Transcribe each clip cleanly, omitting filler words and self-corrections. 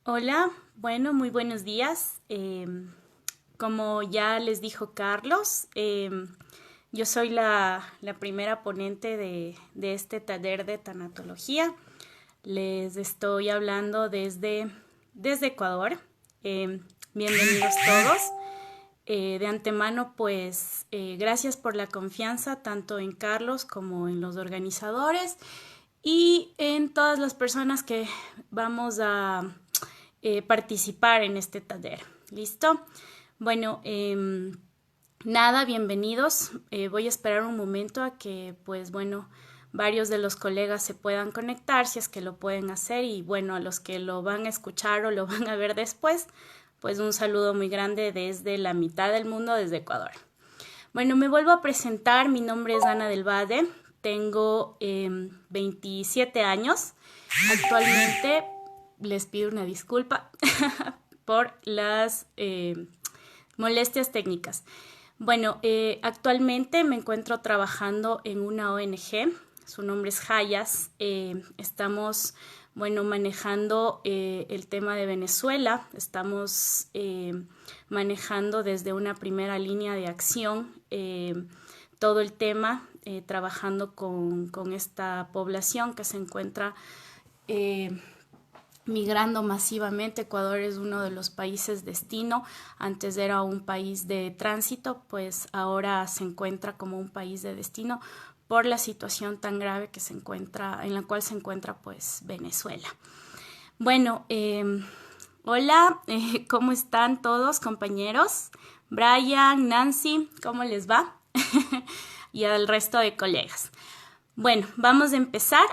Hola, bueno, muy buenos días. Como ya les dijo Carlos, yo soy la primera ponente de este taller de tanatología. Les estoy hablando desde Ecuador. Bienvenidos todos. De antemano, pues, gracias por la confianza tanto en Carlos como en los organizadores y en todas las personas que vamos a participar en este taller. ¿Listo? Bueno, nada, bienvenidos. Voy a esperar un momento a que, pues bueno, varios de los colegas se puedan conectar, si es que lo pueden hacer, y bueno, a los que lo van a escuchar o lo van a ver después, pues un saludo muy grande desde la mitad del mundo, desde Ecuador. Bueno, me vuelvo a presentar, mi nombre es Ana del Valle, tengo 27 años, actualmente les pido una disculpa por las molestias técnicas. Bueno, actualmente me encuentro trabajando en una ONG, su nombre es Hayas. Estamos, bueno, manejando el tema de Venezuela, estamos manejando desde una primera línea de acción todo el tema, trabajando con esta población que se encuentra migrando masivamente. Ecuador es uno de los países destino. Antes era un país de tránsito, pues ahora se encuentra como un país de destino por la situación tan grave que se encuentra, en la cual se encuentra pues Venezuela. Bueno, hola, ¿cómo están todos, compañeros? Brian, Nancy, ¿cómo les va? Y al resto de colegas. Bueno, vamos a empezar.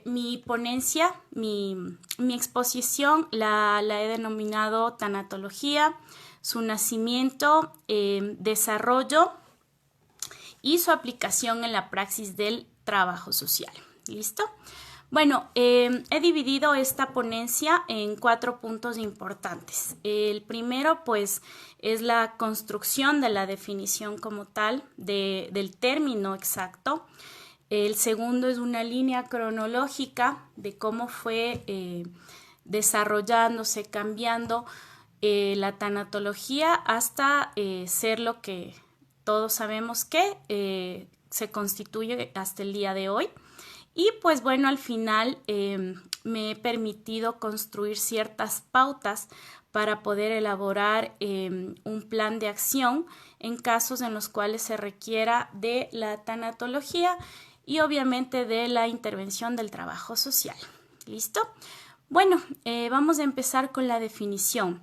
Mi ponencia, mi exposición la he denominado Tanatología, su nacimiento, desarrollo y su aplicación en la praxis del trabajo social. ¿Listo? Bueno, he dividido esta ponencia en 4 puntos importantes. El primero, pues, es la construcción de la definición como tal del término exacto. El segundo es una línea cronológica de cómo fue desarrollándose, cambiando la tanatología hasta ser lo que todos sabemos que se constituye hasta el día de hoy. Y pues bueno, al final me he permitido construir ciertas pautas para poder elaborar un plan de acción en casos en los cuales se requiera de la tanatología y obviamente de la intervención del trabajo social. ¿Listo? Bueno, vamos a empezar con la definición.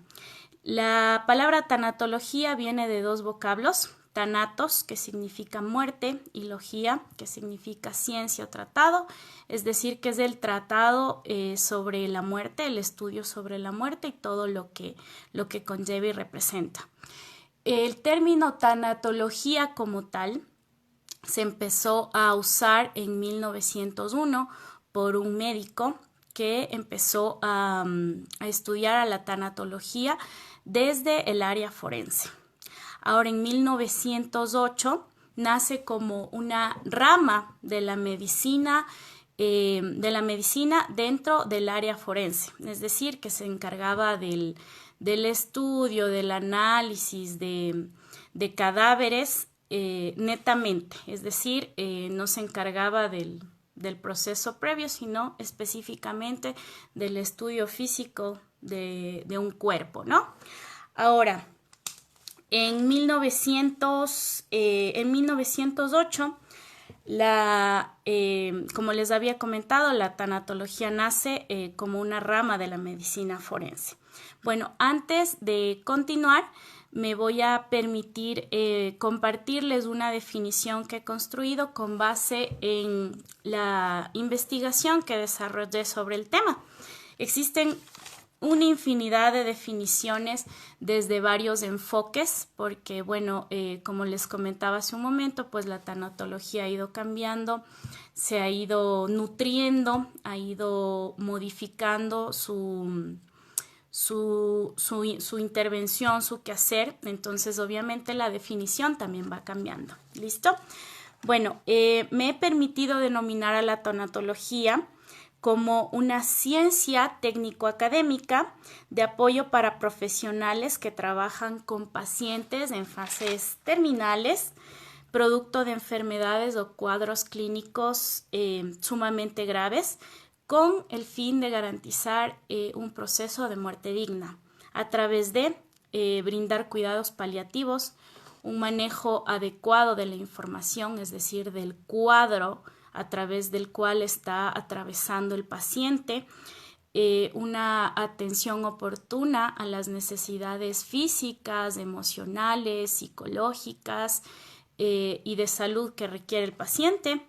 La palabra tanatología viene de 2 vocablos, tanatos, que significa muerte, y logía, que significa ciencia o tratado, es decir, que es el tratado sobre la muerte, el estudio sobre la muerte y todo lo que conlleva y representa. El término tanatología como tal se empezó a usar en 1901 por un médico que empezó a estudiar a la tanatología desde el área forense. Ahora, en 1908 nace como una rama de la medicina dentro del área forense, es decir, que se encargaba del estudio, del análisis de cadáveres netamente, es decir, no se encargaba del proceso previo, sino específicamente del estudio físico de un cuerpo, ¿no? Ahora, en 1908, como les había comentado, la tanatología nace como una rama de la medicina forense. Bueno, antes de continuar, me voy a permitir compartirles una definición que he construido con base en la investigación que desarrollé sobre el tema. Existen una infinidad de definiciones desde varios enfoques, porque bueno, como les comentaba hace un momento, pues la tanatología ha ido cambiando, se ha ido nutriendo, ha ido modificando su intervención, su quehacer. Entonces obviamente la definición también va cambiando. ¿Listo? Bueno, me he permitido denominar a la tanatología como una ciencia técnico-académica de apoyo para profesionales que trabajan con pacientes en fases terminales, producto de enfermedades o cuadros clínicos sumamente graves, con el fin de garantizar un proceso de muerte digna a través de brindar cuidados paliativos, un manejo adecuado de la información, es decir, del cuadro a través del cual está atravesando el paciente, una atención oportuna a las necesidades físicas, emocionales, psicológicas y de salud que requiere el paciente,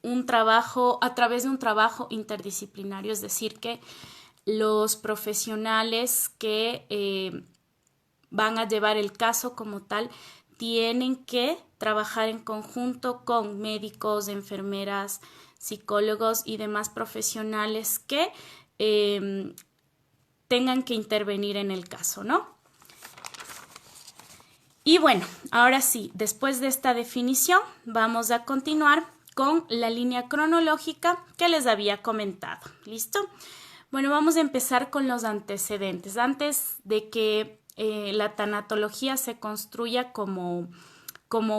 un trabajo a través de un trabajo interdisciplinario, es decir, que los profesionales que van a llevar el caso como tal tienen que trabajar en conjunto con médicos, enfermeras, psicólogos y demás profesionales que tengan que intervenir en el caso, ¿no? Y bueno, ahora sí, después de esta definición, vamos a continuar con la línea cronológica que les había comentado. ¿Listo? Bueno, vamos a empezar con los antecedentes. Antes de que la tanatología se construya como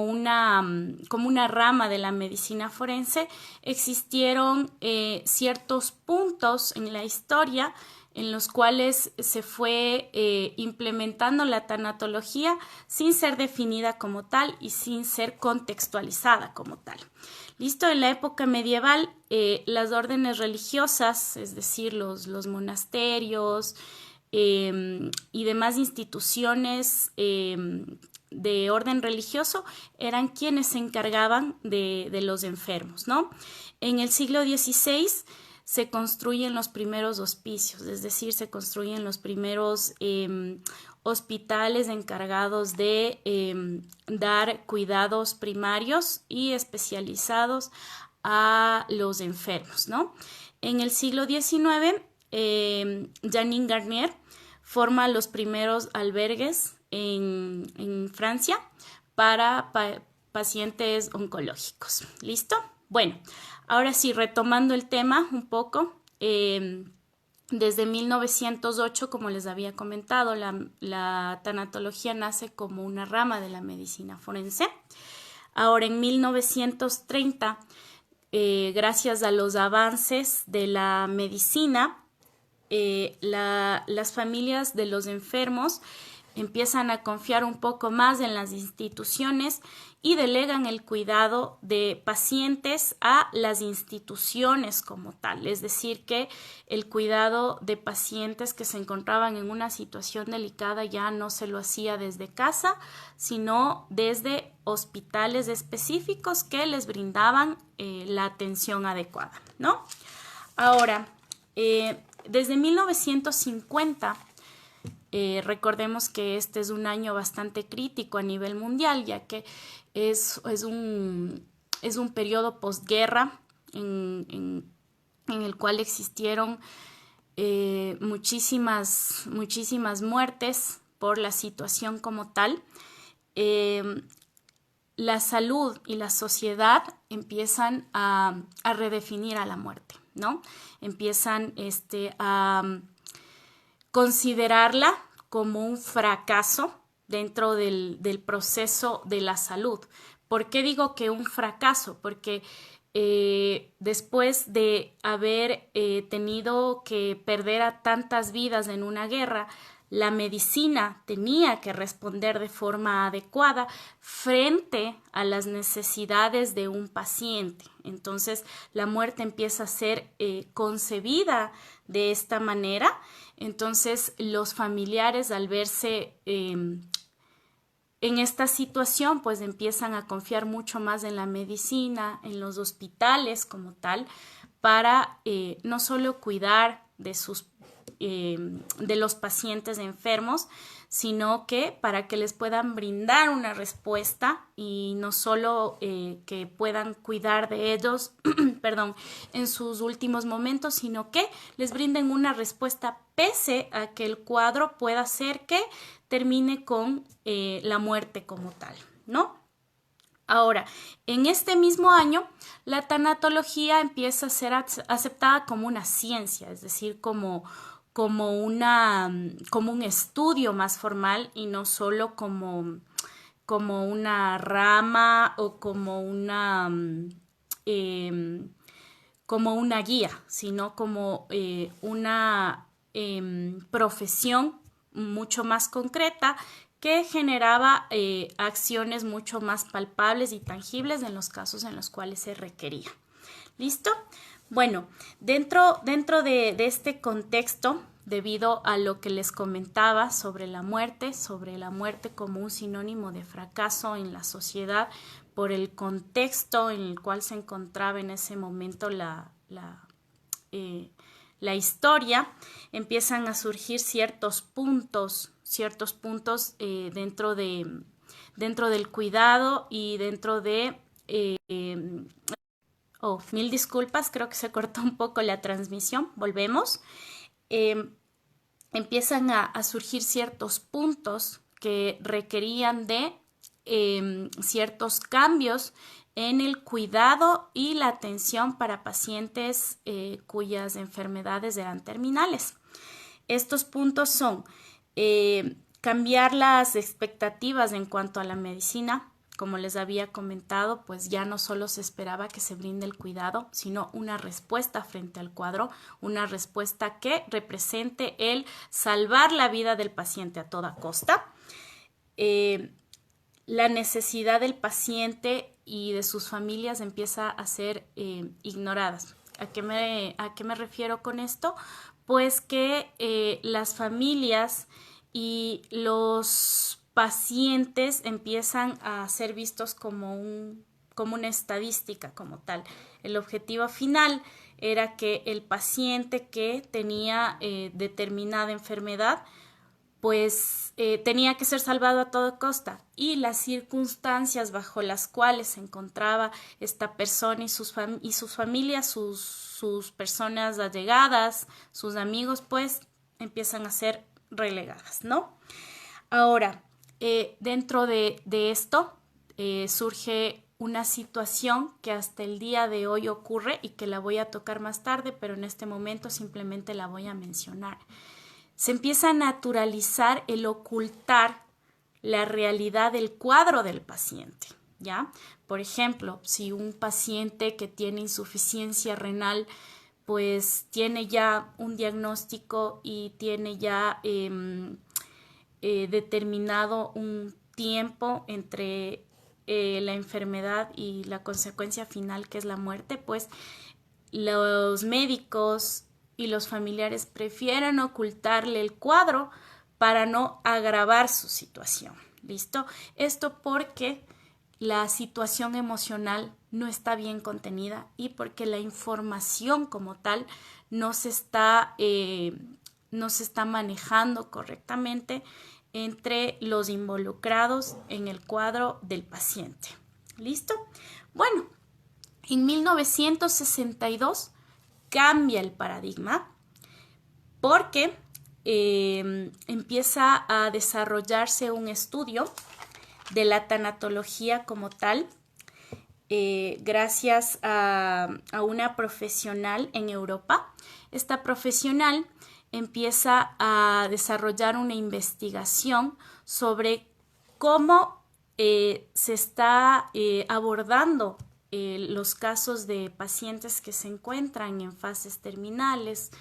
una rama de la medicina forense, existieron ciertos puntos en la historia en los cuales se fue implementando la tanatología sin ser definida como tal y sin ser contextualizada como tal. Listo, en la época medieval, las órdenes religiosas, es decir, los monasterios y demás instituciones de orden religioso eran quienes se encargaban de los enfermos, ¿no? En el siglo XVI se construyen los primeros hospicios, es decir, se construyen los primeros hospitales encargados de dar cuidados primarios y especializados a los enfermos, ¿no? En el siglo XIX, Janine Garnier forma los primeros albergues en Francia para pacientes oncológicos. ¿Listo? Bueno, ahora sí, retomando el tema un poco, desde 1908, como les había comentado, la tanatología nace como una rama de la medicina forense. Ahora, en 1930, gracias a los avances de la medicina, las familias de los enfermos empiezan a confiar un poco más en las instituciones y delegan el cuidado de pacientes a las instituciones como tal. Es decir, que el cuidado de pacientes que se encontraban en una situación delicada ya no se lo hacía desde casa, sino desde hospitales específicos que les brindaban la atención adecuada, ¿no? Ahora, desde 1950, recordemos que este es un año bastante crítico a nivel mundial, ya que es un periodo posguerra en el cual existieron muchísimas muertes por la situación como tal. La salud y la sociedad empiezan a redefinir a la muerte, ¿no? Empiezan a considerarla como un fracaso dentro del proceso de la salud. ¿Por qué digo que un fracaso? Porque después de haber tenido que perder a tantas vidas en una guerra, la medicina tenía que responder de forma adecuada frente a las necesidades de un paciente. Entonces, la muerte empieza a ser concebida de esta manera. Entonces, los familiares, al verse en esta situación, pues empiezan a confiar mucho más en la medicina, en los hospitales como tal, para no solo cuidar de los pacientes enfermos, sino que para que les puedan brindar una respuesta y no solo que puedan cuidar de ellos perdón, en sus últimos momentos, sino que les brinden una respuesta pese a que el cuadro pueda ser que termine con la muerte como tal, ¿no? Ahora, en este mismo año, la tanatología empieza a ser aceptada como una ciencia, es decir, como un estudio más formal y no solo como una rama o como una guía, sino como una profesión mucho más concreta que generaba acciones mucho más palpables y tangibles en los casos en los cuales se requería. ¿Listo? Bueno, dentro de este contexto, debido a lo que les comentaba sobre la muerte como un sinónimo de fracaso en la sociedad, por el contexto en el cual se encontraba en ese momento la historia, empiezan a surgir ciertos puntos dentro del cuidado y dentro de... mil disculpas, creo que se cortó un poco la transmisión. Volvemos. Empiezan a surgir ciertos puntos que requerían de ciertos cambios en el cuidado y la atención para pacientes cuyas enfermedades eran terminales. Estos puntos son cambiar las expectativas en cuanto a la medicina. Como les había comentado, pues ya no solo se esperaba que se brinde el cuidado, sino una respuesta frente al cuadro, una respuesta que represente el salvar la vida del paciente a toda costa. La necesidad del paciente y de sus familias empieza a ser ignoradas. ¿A qué me refiero con esto? Pues que las familias y los pacientes empiezan a ser vistos como una estadística como tal. El objetivo final era que el paciente que tenía determinada enfermedad pues tenía que ser salvado a toda costa, y las circunstancias bajo las cuales se encontraba esta persona y sus familias, sus personas allegadas, sus amigos, pues empiezan a ser relegadas, ¿no? Ahora, dentro de esto surge una situación que hasta el día de hoy ocurre y que la voy a tocar más tarde, pero en este momento simplemente la voy a mencionar. Se empieza a naturalizar el ocultar la realidad del cuadro del paciente, ¿ya? Por ejemplo, si un paciente que tiene insuficiencia renal pues tiene ya un diagnóstico y tiene ya determinado un tiempo entre la enfermedad y la consecuencia final, que es la muerte, pues los médicos y los familiares prefieren ocultarle el cuadro para no agravar su situación. ¿Listo? Esto porque la situación emocional no está bien contenida y porque la información como tal no se está manejando correctamente entre los involucrados en el cuadro del paciente. ¿Listo? Bueno, en 1962 cambia el paradigma porque empieza a desarrollarse un estudio de la tanatología como tal, gracias a una profesional en Europa. Esta profesional empieza a desarrollar una investigación sobre cómo se está abordando los casos de pacientes que se encuentran en fases terminales,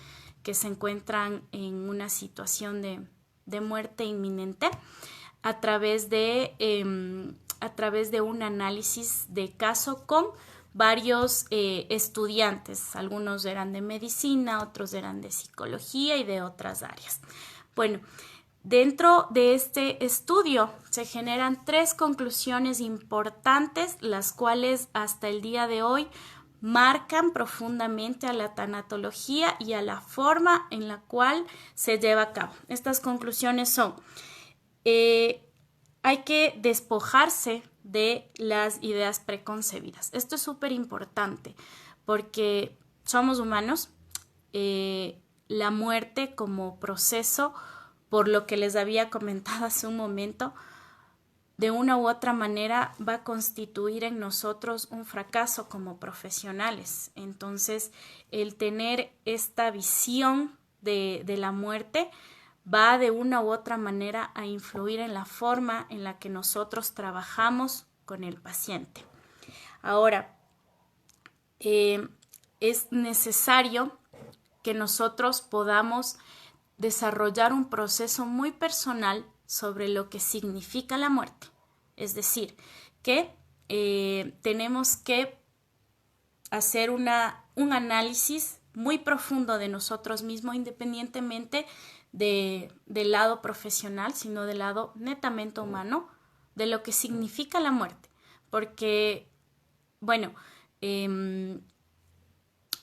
que se encuentran en una situación de muerte inminente, a través de un análisis de caso con varios estudiantes. Algunos eran de medicina, otros eran de psicología y de otras áreas. Bueno, dentro de este estudio se generan 3 conclusiones importantes, las cuales hasta el día de hoy marcan profundamente a la tanatología y a la forma en la cual se lleva a cabo. Estas conclusiones son: hay que despojarse de las ideas preconcebidas. Esto es súper importante porque somos humanos. La muerte como proceso, por lo que les había comentado hace un momento, de una u otra manera va a constituir en nosotros un fracaso como profesionales. Entonces, el tener esta visión de la muerte va de una u otra manera a influir en la forma en la que nosotros trabajamos con el paciente. Ahora, es necesario que nosotros podamos desarrollar un proceso muy personal sobre lo que significa la muerte. Es decir, que tenemos que hacer un análisis muy profundo de nosotros mismos, independientemente del lado profesional, sino del lado netamente humano, de lo que significa la muerte. Porque, bueno,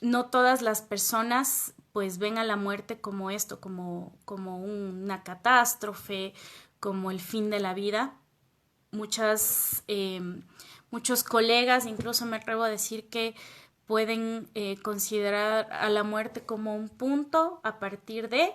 no todas las personas pues ven a la muerte como esto, como una catástrofe, como el fin de la vida. Muchos colegas, incluso me atrevo a decir que pueden considerar a la muerte como un punto a partir de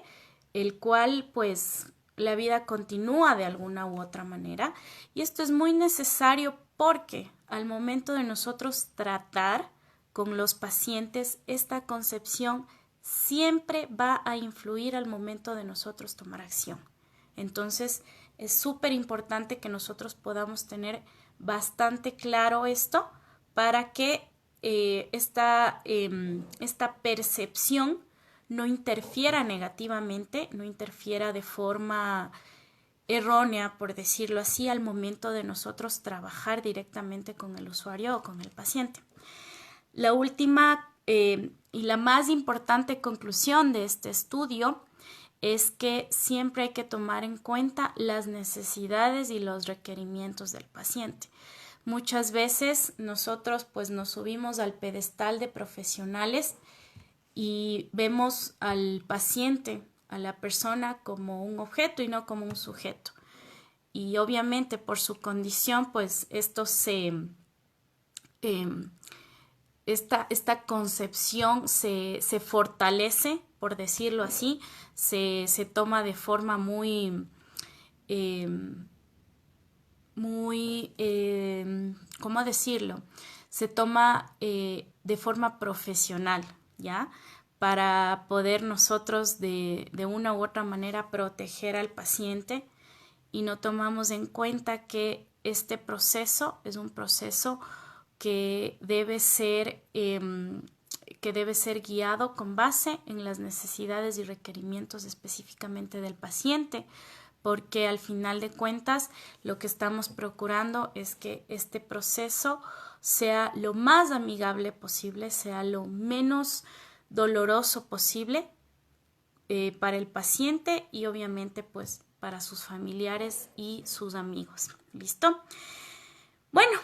el cual pues la vida continúa de alguna u otra manera. Y esto es muy necesario porque al momento de nosotros tratar con los pacientes, esta concepción siempre va a influir al momento de nosotros tomar acción. Entonces, es súper importante que nosotros podamos tener bastante claro esto para que esta percepción no interfiera negativamente, no interfiera de forma errónea, por decirlo así, al momento de nosotros trabajar directamente con el usuario o con el paciente. La última y la más importante conclusión de este estudio es que siempre hay que tomar en cuenta las necesidades y los requerimientos del paciente. Muchas veces nosotros pues nos subimos al pedestal de profesionales y vemos al paciente, a la persona como un objeto y no como un sujeto. Y obviamente por su condición pues esto esta concepción se fortalece, por decirlo así, se toma de forma ¿cómo decirlo? Se toma de forma profesional, ¿ya? Para poder nosotros de una u otra manera proteger al paciente y no tomamos en cuenta que este proceso es un proceso que debe ser guiado con base en las necesidades y requerimientos específicamente del paciente, porque al final de cuentas lo que estamos procurando es que este proceso sea lo más amigable posible, sea lo menos doloroso posible para el paciente y obviamente pues para sus familiares y sus amigos. ¿Listo? Bueno,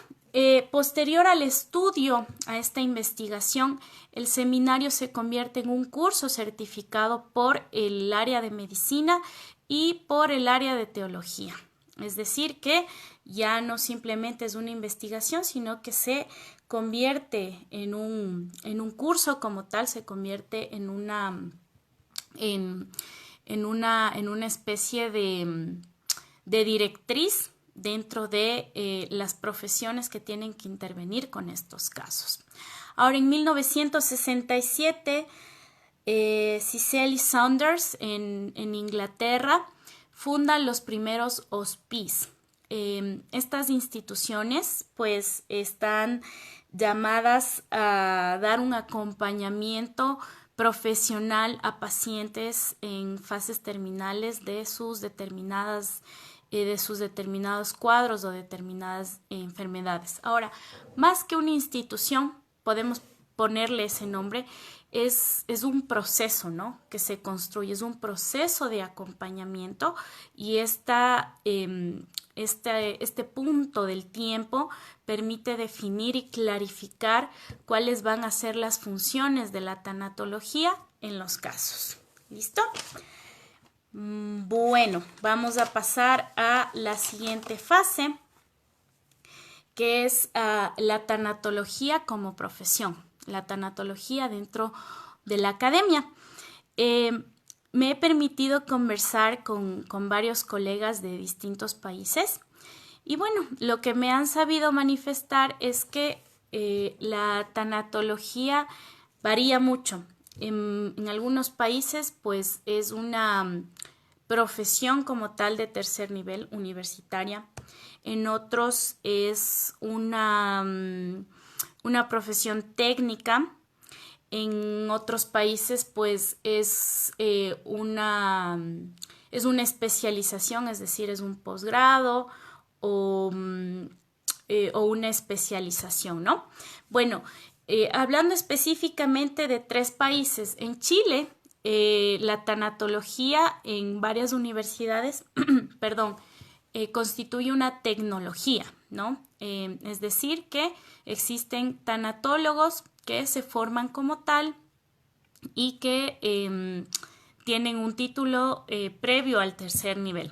posterior al estudio, a esta investigación, el seminario se convierte en un curso certificado por el área de medicina y por el área de teología. Es decir, que ya no simplemente es una investigación, sino que se convierte en un curso como tal, se convierte en una especie de directriz dentro de las profesiones que tienen que intervenir con estos casos. Ahora, en 1967, Cicely Saunders en Inglaterra funda los primeros hospices. Estas instituciones pues están llamadas a dar un acompañamiento profesional a pacientes en fases terminales de sus determinados cuadros o determinadas enfermedades. Ahora, más que una institución, podemos ponerle ese nombre, es un proceso, ¿no?, que se construye, es un proceso de acompañamiento y este punto del tiempo permite definir y clarificar cuáles van a ser las funciones de la tanatología en los casos. ¿Listo? Bueno, vamos a pasar a la siguiente fase, que es la tanatología como profesión, la tanatología dentro de la academia. Me he permitido conversar con varios colegas de distintos países Y bueno, lo que me han sabido manifestar es que la tanatología varía mucho. En algunos países, pues es una profesión como tal de tercer nivel universitaria. En otros es una profesión técnica. En otros países, pues es una especialización, es decir, es un posgrado o, o una especialización, ¿no? Bueno, hablando específicamente de 3 países, en Chile, la tanatología en varias universidades, perdón, constituye una tecnología, ¿no? Es decir, que existen tanatólogos que se forman como tal y que tienen un título previo al tercer nivel.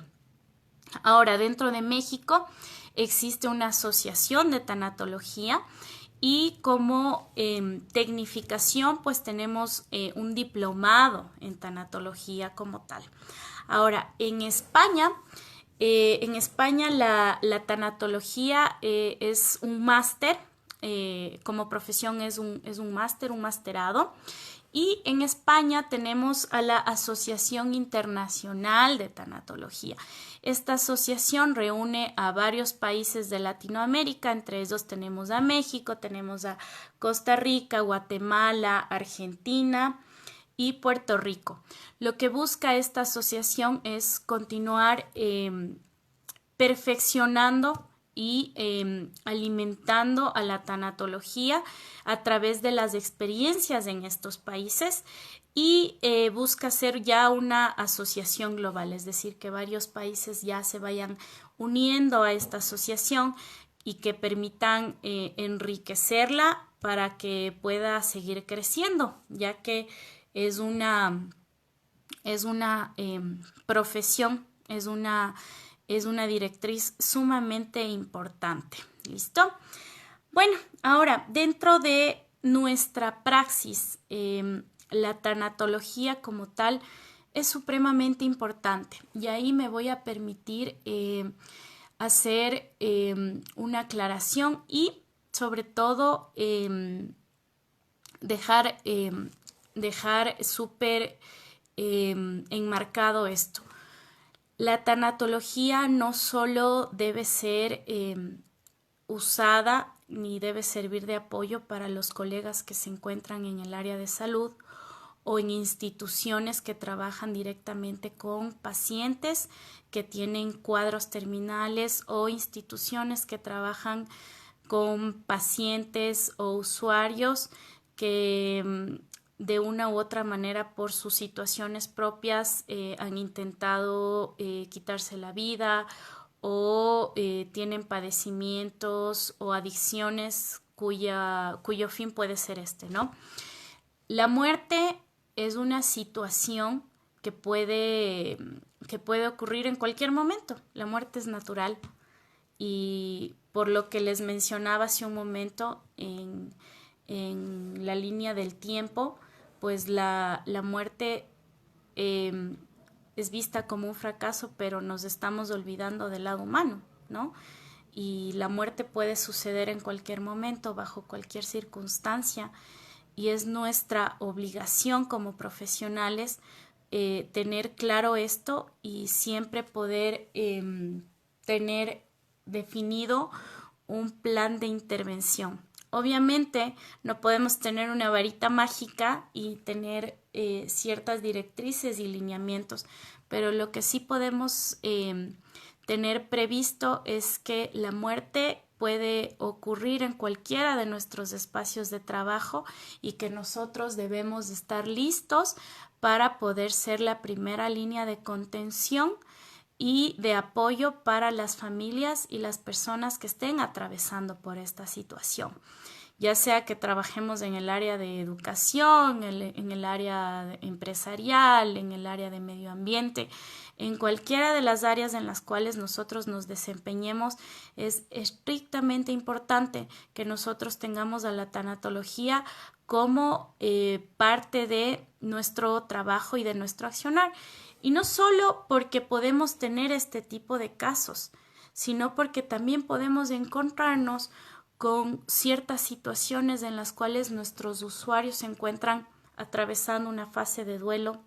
Ahora, dentro de México existe una asociación de tanatología y como tecnificación pues tenemos un diplomado en tanatología como tal. Ahora, en España la tanatología es un máster, como profesión es un máster, un masterado. Y en España tenemos a la Asociación Internacional de Tanatología. Esta asociación reúne a varios países de Latinoamérica, entre ellos tenemos a México, tenemos a Costa Rica, Guatemala, Argentina y Puerto Rico. Lo que busca esta asociación es continuar perfeccionando y alimentando a la tanatología a través de las experiencias en estos países y busca ser ya una asociación global, es decir, que varios países ya se vayan uniendo a esta asociación y que permitan enriquecerla para que pueda seguir creciendo, ya que es una profesión, es una directriz sumamente importante. ¿Listo? Bueno, ahora, dentro de nuestra praxis, la tanatología como tal es supremamente importante y ahí me voy a permitir hacer una aclaración y sobre todo dejar súper enmarcado esto. La tanatología no solo debe ser usada ni debe servir de apoyo para los colegas que se encuentran en el área de salud o en instituciones que trabajan directamente con pacientes que tienen cuadros terminales o instituciones que trabajan con pacientes o usuarios que de una u otra manera por sus situaciones propias han intentado quitarse la vida o tienen padecimientos o adicciones cuyo fin puede ser ¿no? La muerte es una situación que puede ocurrir en cualquier momento. La muerte es natural y por lo que les mencionaba hace un momento en la línea del tiempo, pues la muerte es vista como un fracaso, pero nos estamos olvidando del lado humano, ¿no? Y la muerte puede suceder en cualquier momento, bajo cualquier circunstancia, y es nuestra obligación como profesionales tener claro esto y siempre poder tener definido un plan de intervención. Obviamente no podemos tener una varita mágica y tener ciertas directrices y lineamientos, pero lo que sí podemos tener previsto es que la muerte puede ocurrir en cualquiera de nuestros espacios de trabajo y que nosotros debemos estar listos para poder ser la primera línea de contención y de apoyo para las familias y las personas que estén atravesando por esta situación, ya sea que trabajemos en el área de educación, en el área empresarial, en el área de medio ambiente, en cualquiera de las áreas en las cuales nosotros nos desempeñemos. Es estrictamente importante que nosotros tengamos a la tanatología como parte de nuestro trabajo y de nuestro accionar. Y no solo porque podemos tener este tipo de casos, sino porque también podemos encontrarnos con ciertas situaciones en las cuales nuestros usuarios se encuentran atravesando una fase de duelo,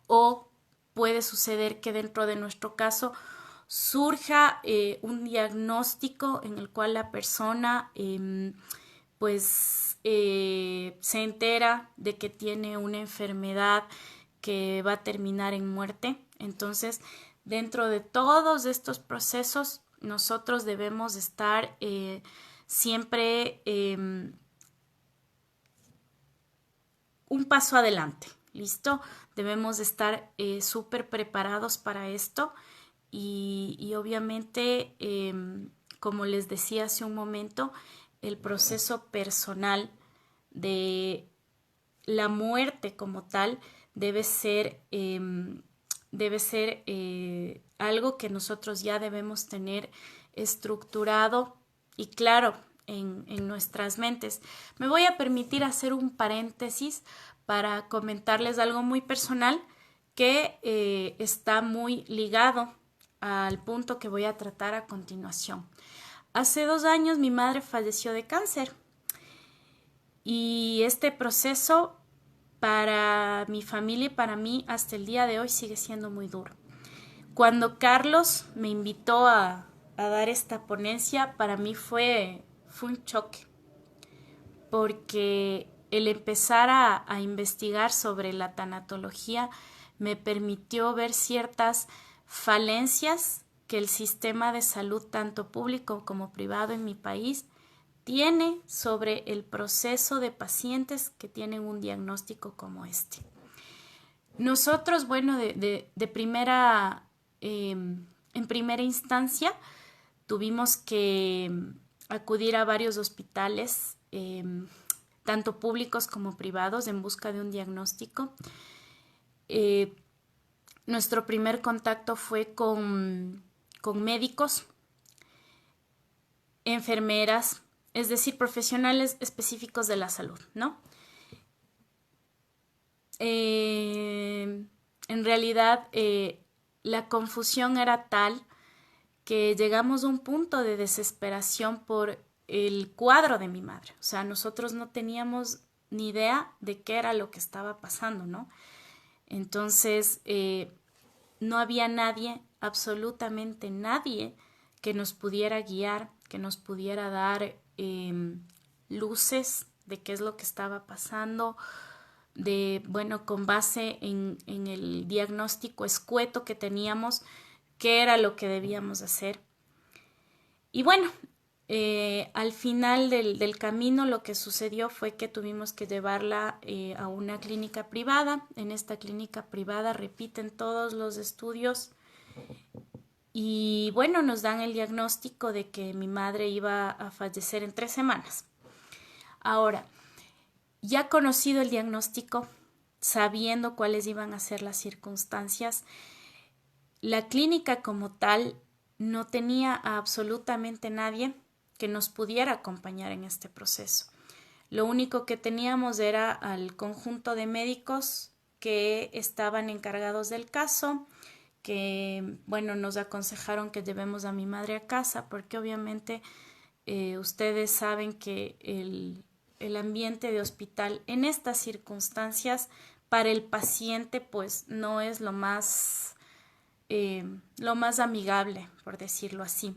o puede suceder que dentro de nuestro caso surja un diagnóstico en el cual la persona se entera de que tiene una enfermedad que va a terminar en muerte. Entonces, dentro de todos estos procesos, nosotros debemos estar siempre un paso adelante, ¿listo? Debemos estar súper preparados para esto y obviamente, como les decía hace un momento, el proceso personal de la muerte como tal debe ser algo que nosotros ya debemos tener estructurado y claro en nuestras mentes. Me voy a permitir hacer un paréntesis para comentarles algo muy personal que está muy ligado al punto que voy a tratar a continuación. Hace 2 años mi madre falleció de cáncer y este proceso para mi familia y para mí hasta el día de hoy sigue siendo muy duro. Cuando Carlos me invitó a dar esta ponencia, para mí fue un choque, porque el empezar a investigar sobre la tanatología me permitió ver ciertas falencias que el sistema de salud, tanto público como privado en mi país, tiene sobre el proceso de pacientes que tienen un diagnóstico como este. Nosotros, bueno, en primera instancia, tuvimos que acudir a varios hospitales, tanto públicos como privados, en busca de un diagnóstico. Nuestro primer contacto fue con médicos, enfermeras, es decir, profesionales específicos de la salud, ¿no? En realidad, la confusión era tal que llegamos a un punto de desesperación por el cuadro de mi madre. O sea, nosotros no teníamos ni idea de qué era lo que estaba pasando, ¿no? Entonces, no había nadie, absolutamente nadie, que nos pudiera guiar, que nos pudiera dar luces de qué es lo que estaba pasando, con base en el diagnóstico escueto que teníamos, qué era lo que debíamos hacer. Y bueno, al final del camino lo que sucedió fue que tuvimos que llevarla a una clínica privada. En esta clínica privada repiten todos los estudios y bueno, nos dan el diagnóstico de que mi madre iba a fallecer en 3 semanas. Ahora, ya conocido el diagnóstico, sabiendo cuáles iban a ser las circunstancias, la clínica como tal no tenía a absolutamente nadie que nos pudiera acompañar en este proceso. Lo único que teníamos era al conjunto de médicos que estaban encargados del caso, que, bueno, nos aconsejaron que llevemos a mi madre a casa, porque obviamente ustedes saben que el ambiente de hospital en estas circunstancias para el paciente pues no es lo más amigable, por decirlo así.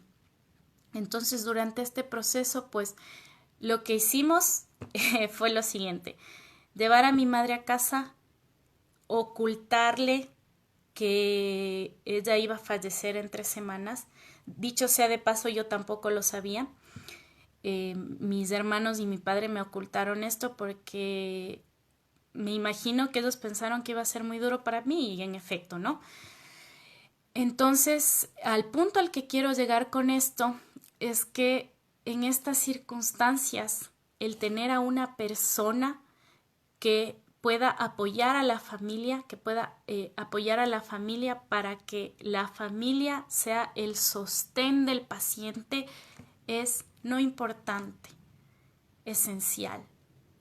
Entonces, durante este proceso, pues, lo que hicimos fue lo siguiente: llevar a mi madre a casa, ocultarle que ella iba a fallecer en 3 semanas. Dicho sea de paso, yo tampoco lo sabía. Mis hermanos y mi padre me ocultaron esto porque me imagino que ellos pensaron que iba a ser muy duro para mí y en efecto, ¿no? Entonces, al punto al que quiero llegar con esto es que en estas circunstancias, el tener a una persona que pueda apoyar a la familia, que pueda apoyar a la familia para que la familia sea el sostén del paciente, es no importante, esencial,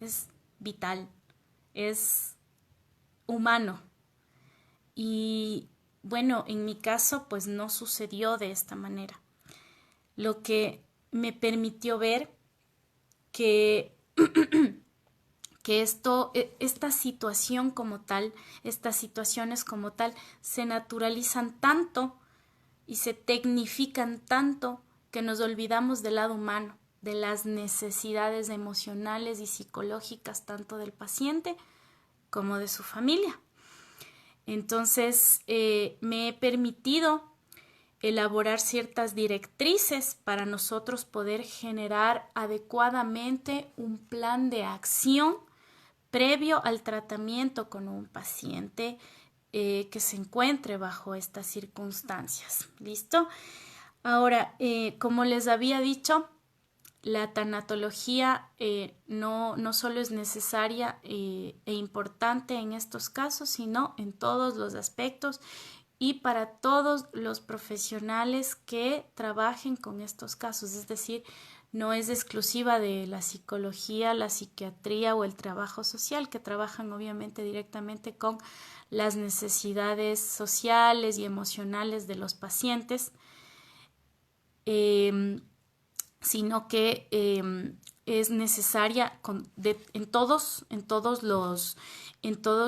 es vital, es humano. Y Bueno, en mi caso, pues no sucedió de esta manera, lo que me permitió ver que esta situación como tal, estas situaciones como tal, se naturalizan tanto y se tecnifican tanto que nos olvidamos del lado humano, de las necesidades emocionales y psicológicas tanto del paciente como de su familia. Entonces, me he permitido elaborar ciertas directrices para nosotros poder generar adecuadamente un plan de acción previo al tratamiento con un paciente que se encuentre bajo estas circunstancias. ¿Listo? Ahora, como les había dicho, la tanatología no solo es necesaria e importante en estos casos, sino en todos los aspectos y para todos los profesionales que trabajen con estos casos. Es decir, no es exclusiva de la psicología, la psiquiatría o el trabajo social, que trabajan obviamente directamente con las necesidades sociales y emocionales de los pacientes, sino que es necesaria en todos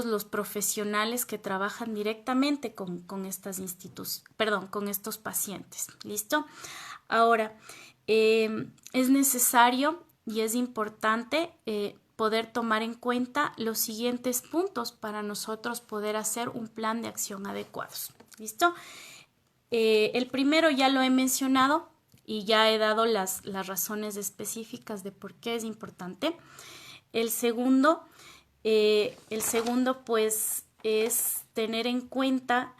los profesionales que trabajan directamente con estas con estos pacientes. ¿Listo? Ahora, es necesario y es importante poder tomar en cuenta los siguientes puntos para nosotros poder hacer un plan de acción adecuados. ¿Listo? El primero ya lo he mencionado y ya he dado las razones específicas de por qué es importante. El segundo pues es tener en cuenta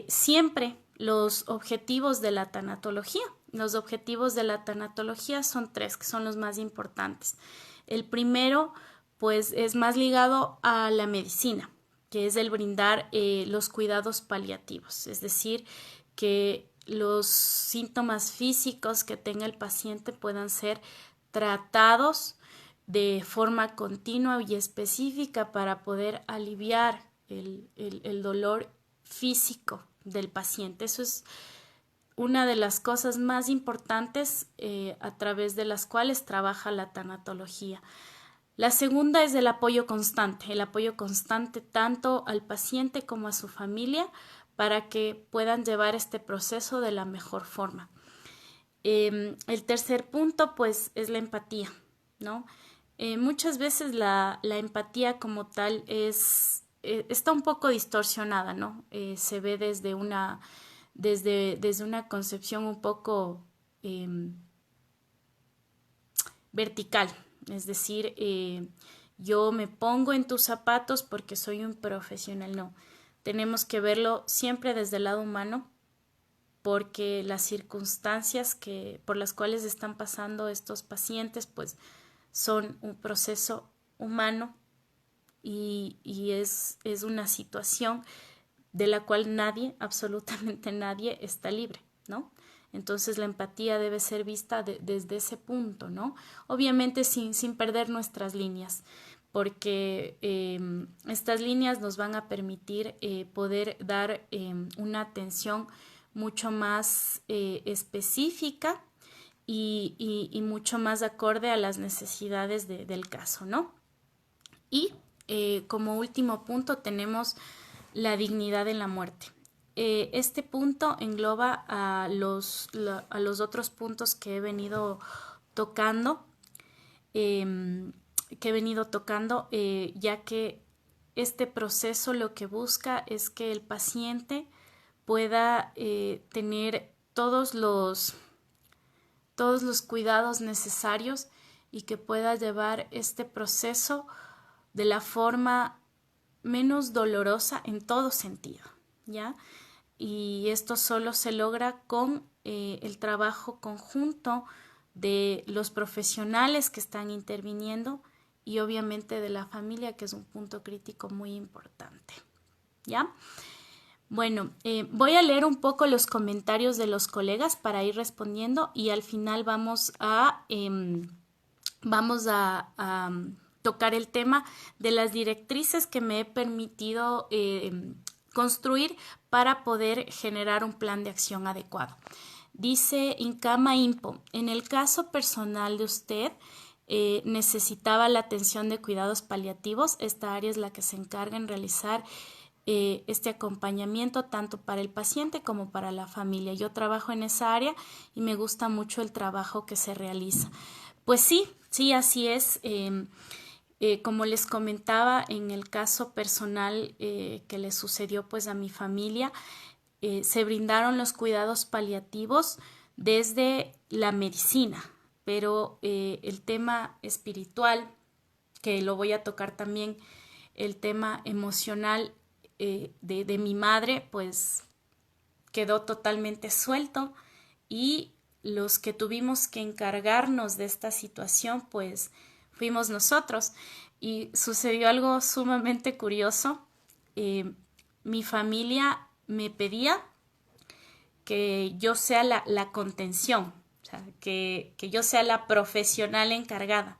siempre los objetivos de la tanatología. Los objetivos de la tanatología son 3, que son los más importantes. El primero, pues, es más ligado a la medicina, que es el brindar los cuidados paliativos, es decir, que los síntomas físicos que tenga el paciente puedan ser tratados de forma continua y específica para poder aliviar el dolor físico del paciente. Eso es una de las cosas más importantes a través de las cuales trabaja la tanatología. La segunda es el apoyo constante tanto al paciente como a su familia para que puedan llevar este proceso de la mejor forma. El tercer punto, pues, es la empatía, ¿no? Muchas veces la empatía como tal está un poco distorsionada, ¿no? Se ve desde una concepción un poco vertical, es decir, yo me pongo en tus zapatos porque soy un profesional. No, tenemos que verlo siempre desde el lado humano, porque las circunstancias por las cuales están pasando estos pacientes pues son un proceso humano y es una situación de la cual nadie, absolutamente nadie, está libre, ¿no? Entonces la empatía debe ser vista desde ese punto, ¿no? Obviamente sin perder nuestras líneas, porque estas líneas nos van a permitir poder dar una atención mucho más específica y mucho más acorde a las necesidades del caso, ¿no? Y como último punto tenemos la dignidad en la muerte. Este punto engloba a los otros puntos que he venido tocando, ya que este proceso lo que busca es que el paciente pueda tener todos los cuidados necesarios y que pueda llevar este proceso de la forma menos dolorosa en todo sentido, ¿ya? Y esto solo se logra con el trabajo conjunto de los profesionales que están interviniendo y obviamente de la familia, que es un punto crítico muy importante, ¿ya? Bueno, voy a leer un poco los comentarios de los colegas para ir respondiendo y al final vamos a tocar el tema de las directrices que me he permitido construir para poder generar un plan de acción adecuado. Dice Incama Impo, en el caso personal de usted, necesitaba la atención de cuidados paliativos. Esta área es la que se encarga en realizar este acompañamiento tanto para el paciente como para la familia. Yo trabajo en esa área y me gusta mucho el trabajo que se realiza. Pues sí, así es. Como les comentaba, en el caso personal que le sucedió pues a mi familia, se brindaron los cuidados paliativos desde la medicina, pero el tema espiritual, que lo voy a tocar también, el tema emocional de mi madre, pues quedó totalmente suelto, y los que tuvimos que encargarnos de esta situación, pues fuimos nosotros. Y sucedió algo sumamente curioso. Mi familia me pedía que yo sea la contención, o sea, que yo sea la profesional encargada.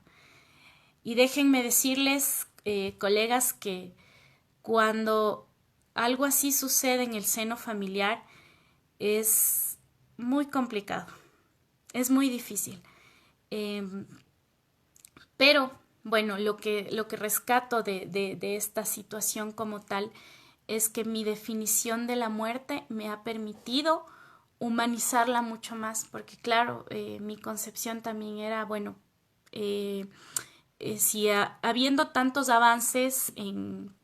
Y déjenme decirles, colegas, que cuando algo así sucede en el seno familiar es muy complicado, es muy difícil. Pero bueno, lo que rescato de esta situación como tal es que mi definición de la muerte me ha permitido humanizarla mucho más, porque claro, mi concepción también era, bueno, si habiendo tantos avances en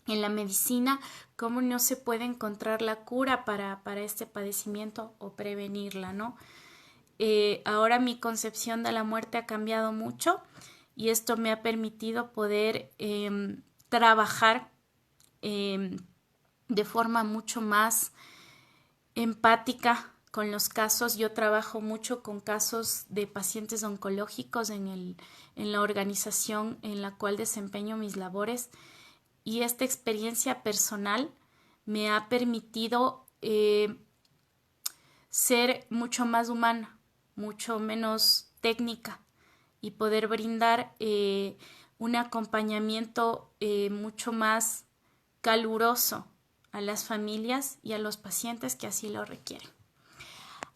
la medicina, ¿cómo no se puede encontrar la cura para este padecimiento o prevenirla, ¿no? Ahora mi concepción de la muerte ha cambiado mucho y esto me ha permitido poder trabajar de forma mucho más empática con los casos. Yo trabajo mucho con casos de pacientes oncológicos en la organización en la cual desempeño mis labores, y esta experiencia personal me ha permitido ser mucho más humana, mucho menos técnica, y poder brindar un acompañamiento mucho más caluroso a las familias y a los pacientes que así lo requieren.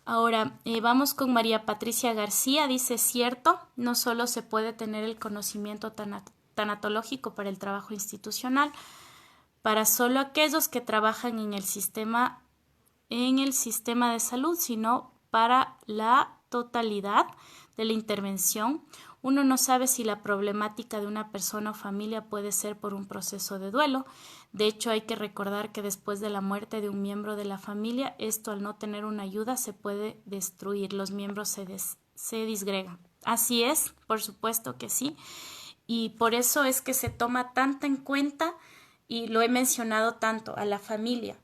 Ahora, vamos con María Patricia García. Dice, cierto, no solo se puede tener el conocimiento tanatológico para el trabajo institucional, para solo aquellos que trabajan en el sistema de salud, sino para la totalidad de la intervención. Uno no sabe si la problemática de una persona o familia puede ser por un proceso de duelo. De hecho, hay que recordar que después de la muerte de un miembro de la familia, esto al no tener una ayuda se puede destruir, los miembros se disgregan. Así es, por supuesto que sí, y por eso es que se toma tanto en cuenta, y lo he mencionado tanto, a la familia.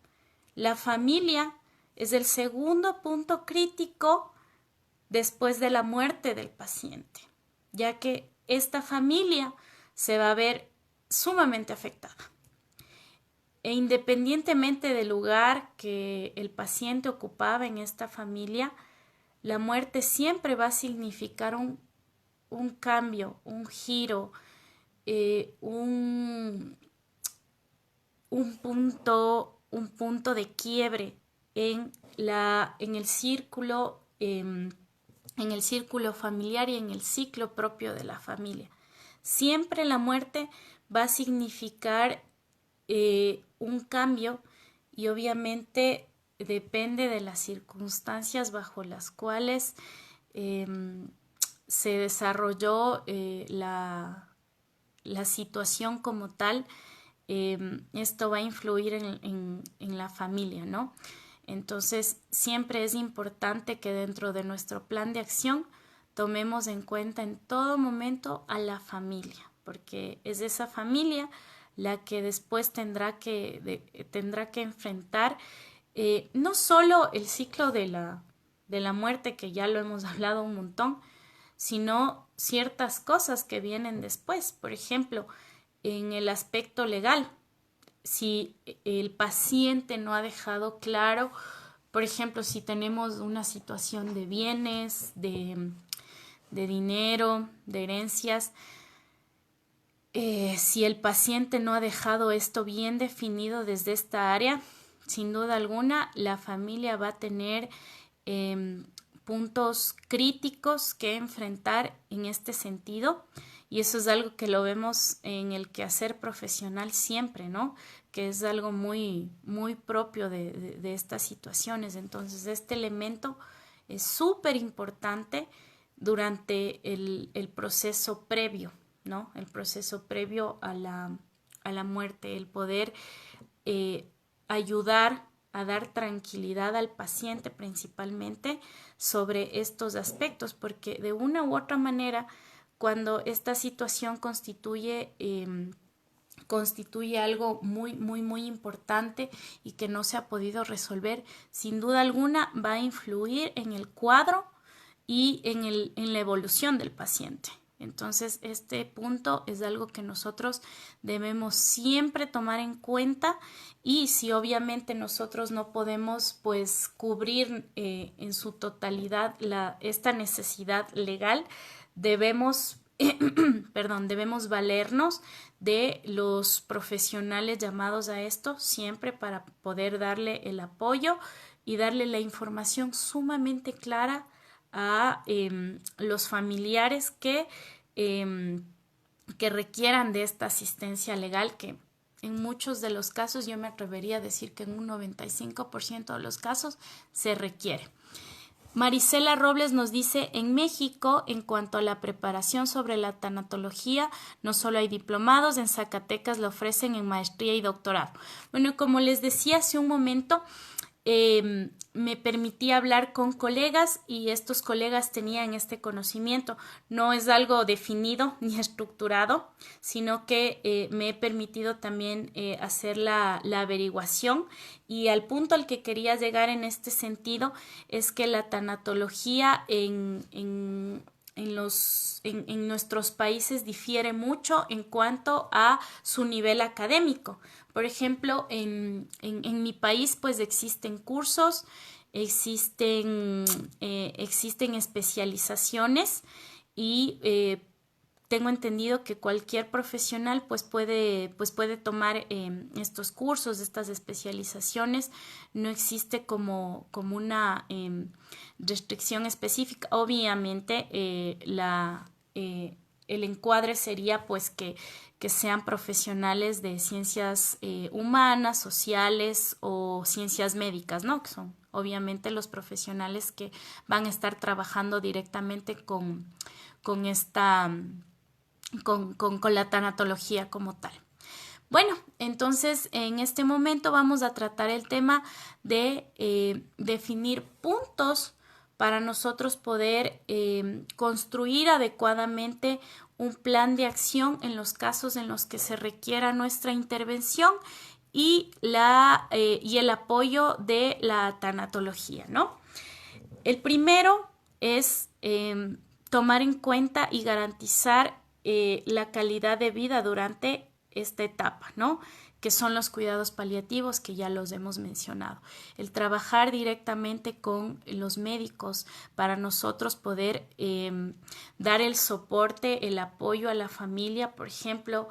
La familia es el segundo punto crítico después de la muerte del paciente, ya que esta familia se va a ver sumamente afectada. E independientemente del lugar que el paciente ocupaba en esta familia, la muerte siempre va a significar un cambio, un giro, un punto de quiebre en el círculo familiar y en el ciclo propio de la familia. Siempre la muerte va a significar un cambio, y obviamente depende de las circunstancias bajo las cuales se desarrolló la situación como tal. Esto va a influir en la familia, ¿no? Entonces, siempre es importante que dentro de nuestro plan de acción tomemos en cuenta en todo momento a la familia, porque es esa familia la que después tendrá que enfrentar no solo el ciclo de la muerte, que ya lo hemos hablado un montón, sino ciertas cosas que vienen después. Por ejemplo, en el aspecto legal, si el paciente no ha dejado claro, por ejemplo, si tenemos una situación de bienes, de dinero, de herencias, si el paciente no ha dejado esto bien definido desde esta área, sin duda alguna, la familia va a tener puntos críticos que enfrentar en este sentido, y eso es algo que lo vemos en el quehacer profesional siempre, ¿no? Que es algo muy, muy propio de estas situaciones. Entonces, este elemento es súper importante durante el proceso previo, ¿no? El proceso previo a la muerte, el poder ayudar a dar tranquilidad al paciente principalmente sobre estos aspectos, porque de una u otra manera, cuando esta situación constituye algo muy, muy, muy importante y que no se ha podido resolver, sin duda alguna va a influir en el cuadro y en la evolución del paciente. Entonces, este punto es algo que nosotros debemos siempre tomar en cuenta, y si obviamente nosotros no podemos pues cubrir en su totalidad esta necesidad legal, debemos debemos valernos de los profesionales llamados a esto siempre para poder darle el apoyo y darle la información sumamente clara a los familiares que requieran de esta asistencia legal, que en muchos de los casos, yo me atrevería a decir que en un 95% de los casos se requiere. Marisela Robles nos dice, en México, en cuanto a la preparación sobre la tanatología, no solo hay diplomados, en Zacatecas lo ofrecen en maestría y doctorado. Bueno, como les decía hace un momento, me permití hablar con colegas y estos colegas tenían este conocimiento. No es algo definido ni estructurado, sino que me he permitido también hacer la averiguación, y al punto al que quería llegar en este sentido es que la tanatología en nuestros países difiere mucho en cuanto a su nivel académico. Por ejemplo, en mi país pues existen cursos, existen especializaciones, y tengo entendido que cualquier profesional pues puede tomar estos cursos, estas especializaciones. No existe como una restricción específica. Obviamente el encuadre sería pues que sean profesionales de ciencias humanas, sociales o ciencias médicas, ¿no? Que son obviamente los profesionales que van a estar trabajando directamente con la tanatología como tal. Bueno, entonces en este momento vamos a tratar el tema de definir puntos para nosotros poder construir adecuadamente un plan de acción en los casos en los que se requiera nuestra intervención y el apoyo de la tanatología, ¿no? El primero es tomar en cuenta y garantizar la calidad de vida durante esta etapa, ¿no? Que son los cuidados paliativos, que ya los hemos mencionado. El trabajar directamente con los médicos para nosotros poder dar el soporte, el apoyo a la familia, por ejemplo,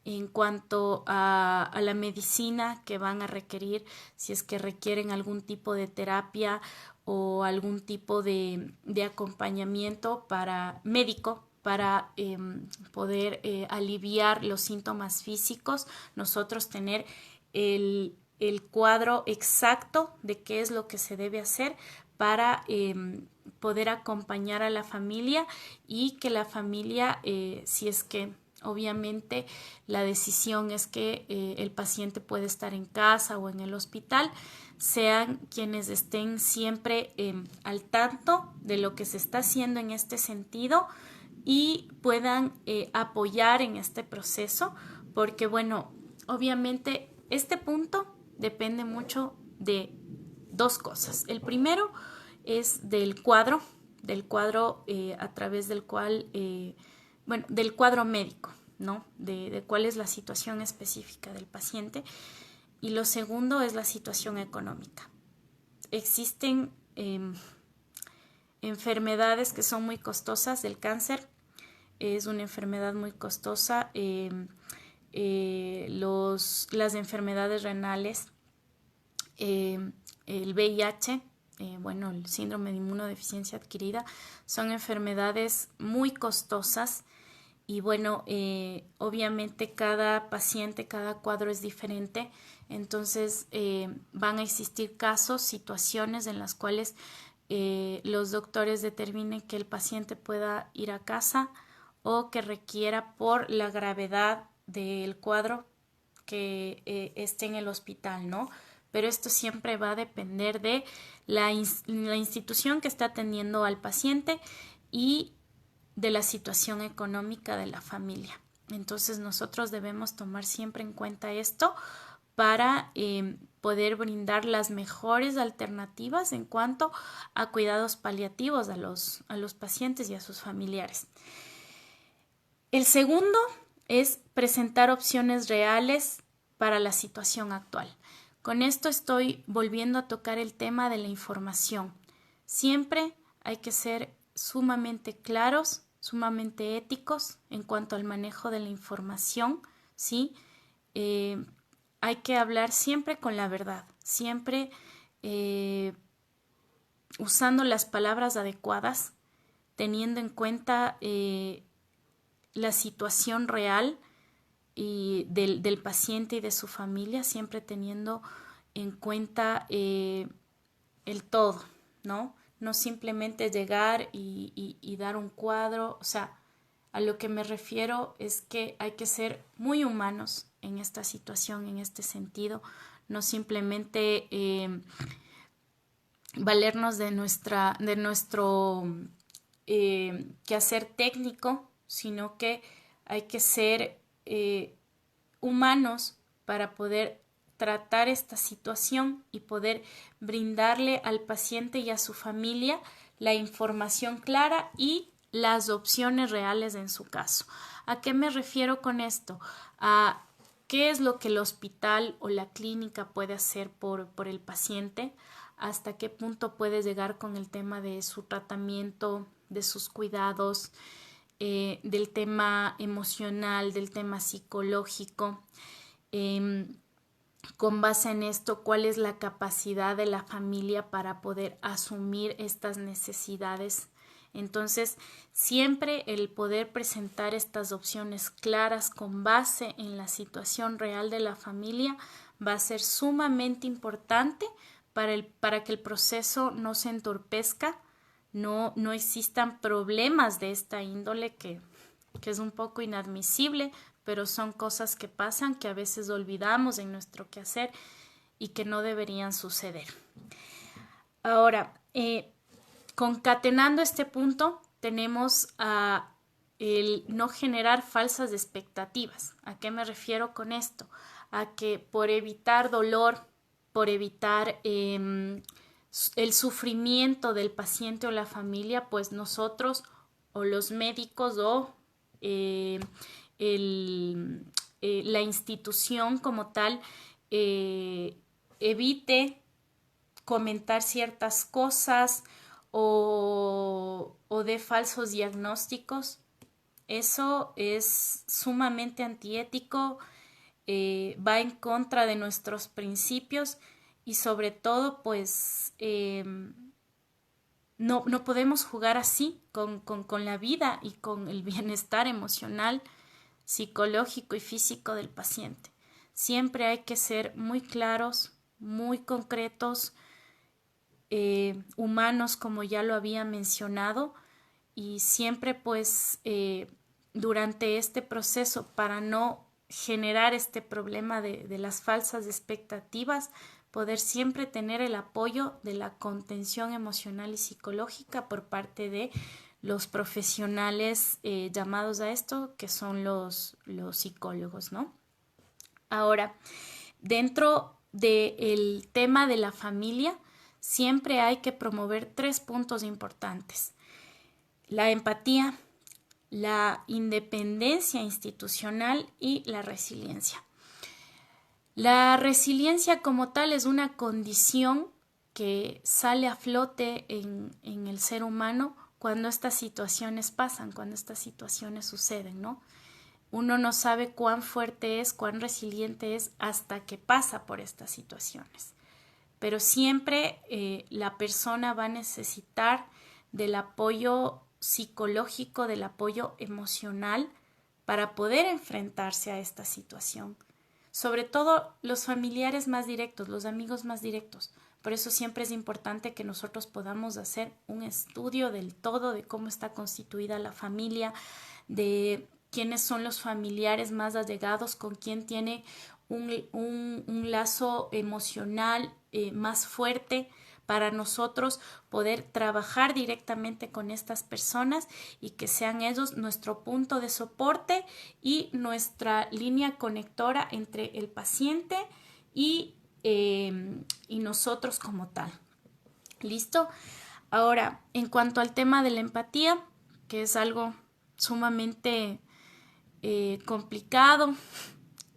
en cuanto a la medicina que van a requerir, si es que requieren algún tipo de terapia o algún tipo de acompañamiento médico para poder aliviar los síntomas físicos, nosotros tener el cuadro exacto de qué es lo que se debe hacer para poder acompañar a la familia, y que la familia, si es que obviamente la decisión es que el paciente puede estar en casa o en el hospital, sean quienes estén siempre al tanto de lo que se está haciendo en este sentido y puedan apoyar en este proceso, porque bueno, obviamente este punto depende mucho de dos cosas. El primero es del cuadro a través del cual, del cuadro médico, ¿no? De cuál es la situación específica del paciente. Y lo segundo es la situación económica. Existen enfermedades que son muy costosas. El cáncer es una enfermedad muy costosa. Las enfermedades renales, el VIH, bueno, el síndrome de inmunodeficiencia adquirida, son enfermedades muy costosas y bueno, obviamente cada paciente, cada cuadro es diferente, entonces van a existir casos, situaciones en las cuales los doctores determinen que el paciente pueda ir a casa o que requiera por la gravedad del cuadro que esté en el hospital, ¿no? Pero esto siempre va a depender de la institución que está atendiendo al paciente y de la situación económica de la familia. Entonces nosotros debemos tomar siempre en cuenta esto para poder brindar las mejores alternativas en cuanto a cuidados paliativos a los pacientes y a sus familiares. El segundo es presentar opciones reales para la situación actual. Con esto estoy volviendo a tocar el tema de la información. Siempre hay que ser sumamente claros, sumamente éticos en cuanto al manejo de la información, ¿sí? Hay que hablar siempre con la verdad, siempre usando las palabras adecuadas, teniendo en cuenta la situación real y del paciente y de su familia, siempre teniendo en cuenta el todo, ¿no? No simplemente llegar y dar un cuadro, o sea, a lo que me refiero es que hay que ser muy humanos en esta situación, en este sentido, no simplemente valernos de nuestro quehacer técnico, sino que hay que ser humanos para poder tratar esta situación y poder brindarle al paciente y a su familia la información clara y las opciones reales en su caso. ¿A qué me refiero con esto? A qué es lo que el hospital o la clínica puede hacer por el paciente, hasta qué punto puede llegar con el tema de su tratamiento, de sus cuidados, del tema emocional, del tema psicológico. Con base en esto, cuál es la capacidad de la familia para poder asumir estas necesidades. Entonces, siempre el poder presentar estas opciones claras con base en la situación real de la familia va a ser sumamente importante para que el proceso no se entorpezca, no existan problemas de esta índole que es un poco inadmisible, pero son cosas que pasan, que a veces olvidamos en nuestro quehacer y que no deberían suceder. Ahora, concatenando este punto, tenemos a el no generar falsas expectativas. ¿A qué me refiero con esto? A que por evitar dolor, por evitar el sufrimiento del paciente o la familia, pues nosotros o los médicos o la institución como tal evite comentar ciertas cosas o de falsos diagnósticos. Eso es sumamente antiético, va en contra de nuestros principios y sobre todo pues no podemos jugar así con la vida y con el bienestar emocional, psicológico y físico del paciente. Siempre hay que ser muy claros, muy concretos, humanos, como ya lo había mencionado, y siempre pues durante este proceso, para no generar este problema de las falsas expectativas, poder siempre tener el apoyo de la contención emocional y psicológica por parte de los profesionales llamados a esto, que son los psicólogos, ¿no? Ahora, dentro del tema de la familia, siempre hay que promover 3 puntos importantes: la empatía, la independencia institucional y la resiliencia. La resiliencia como tal es una condición que sale a flote en el ser humano cuando estas situaciones pasan, cuando estas situaciones suceden, ¿no? Uno no sabe cuán fuerte es, cuán resiliente es hasta que pasa por estas situaciones. Pero siempre la persona va a necesitar del apoyo psicológico, del apoyo emocional para poder enfrentarse a esta situación. Sobre todo los familiares más directos, los amigos más directos. Por eso siempre es importante que nosotros podamos hacer un estudio del todo de cómo está constituida la familia, de quiénes son los familiares más allegados, con quién tiene un lazo emocional más fuerte, para nosotros poder trabajar directamente con estas personas y que sean ellos nuestro punto de soporte y nuestra línea conectora entre el paciente y nosotros como tal. ¿Listo? Ahora, en cuanto al tema de la empatía, que es algo sumamente complicado,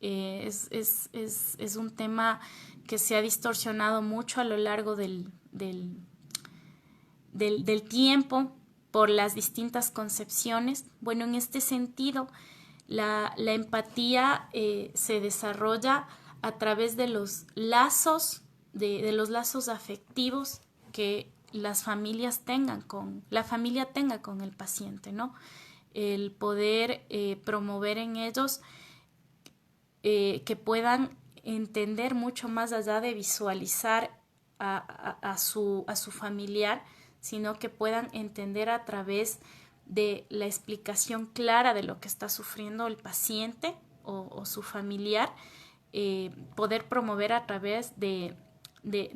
es un tema que se ha distorsionado mucho a lo largo del tiempo por las distintas concepciones. Bueno, en este sentido, la empatía se desarrolla a través de los lazos, de los lazos afectivos que las familias tengan la familia tenga con el paciente, ¿no? El poder promover en ellos que puedan entender mucho más allá de visualizar a su familiar, sino que puedan entender a través de la explicación clara de lo que está sufriendo el paciente o su familiar, poder promover a través de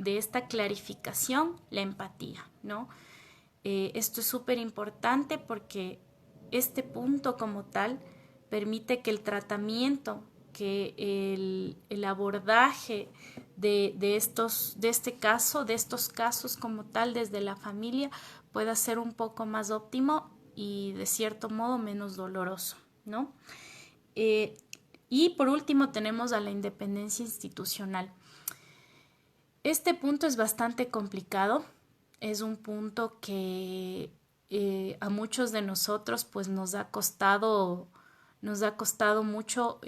esta clarificación la empatía, ¿no? Esto es súper importante porque este punto como tal permite que el tratamiento, que el abordaje de estos casos como tal desde la familia pueda ser un poco más óptimo y de cierto modo menos doloroso, ¿no? Y por último tenemos a la independencia institucional. Este punto es bastante complicado, es un punto que a muchos de nosotros pues nos ha costado mucho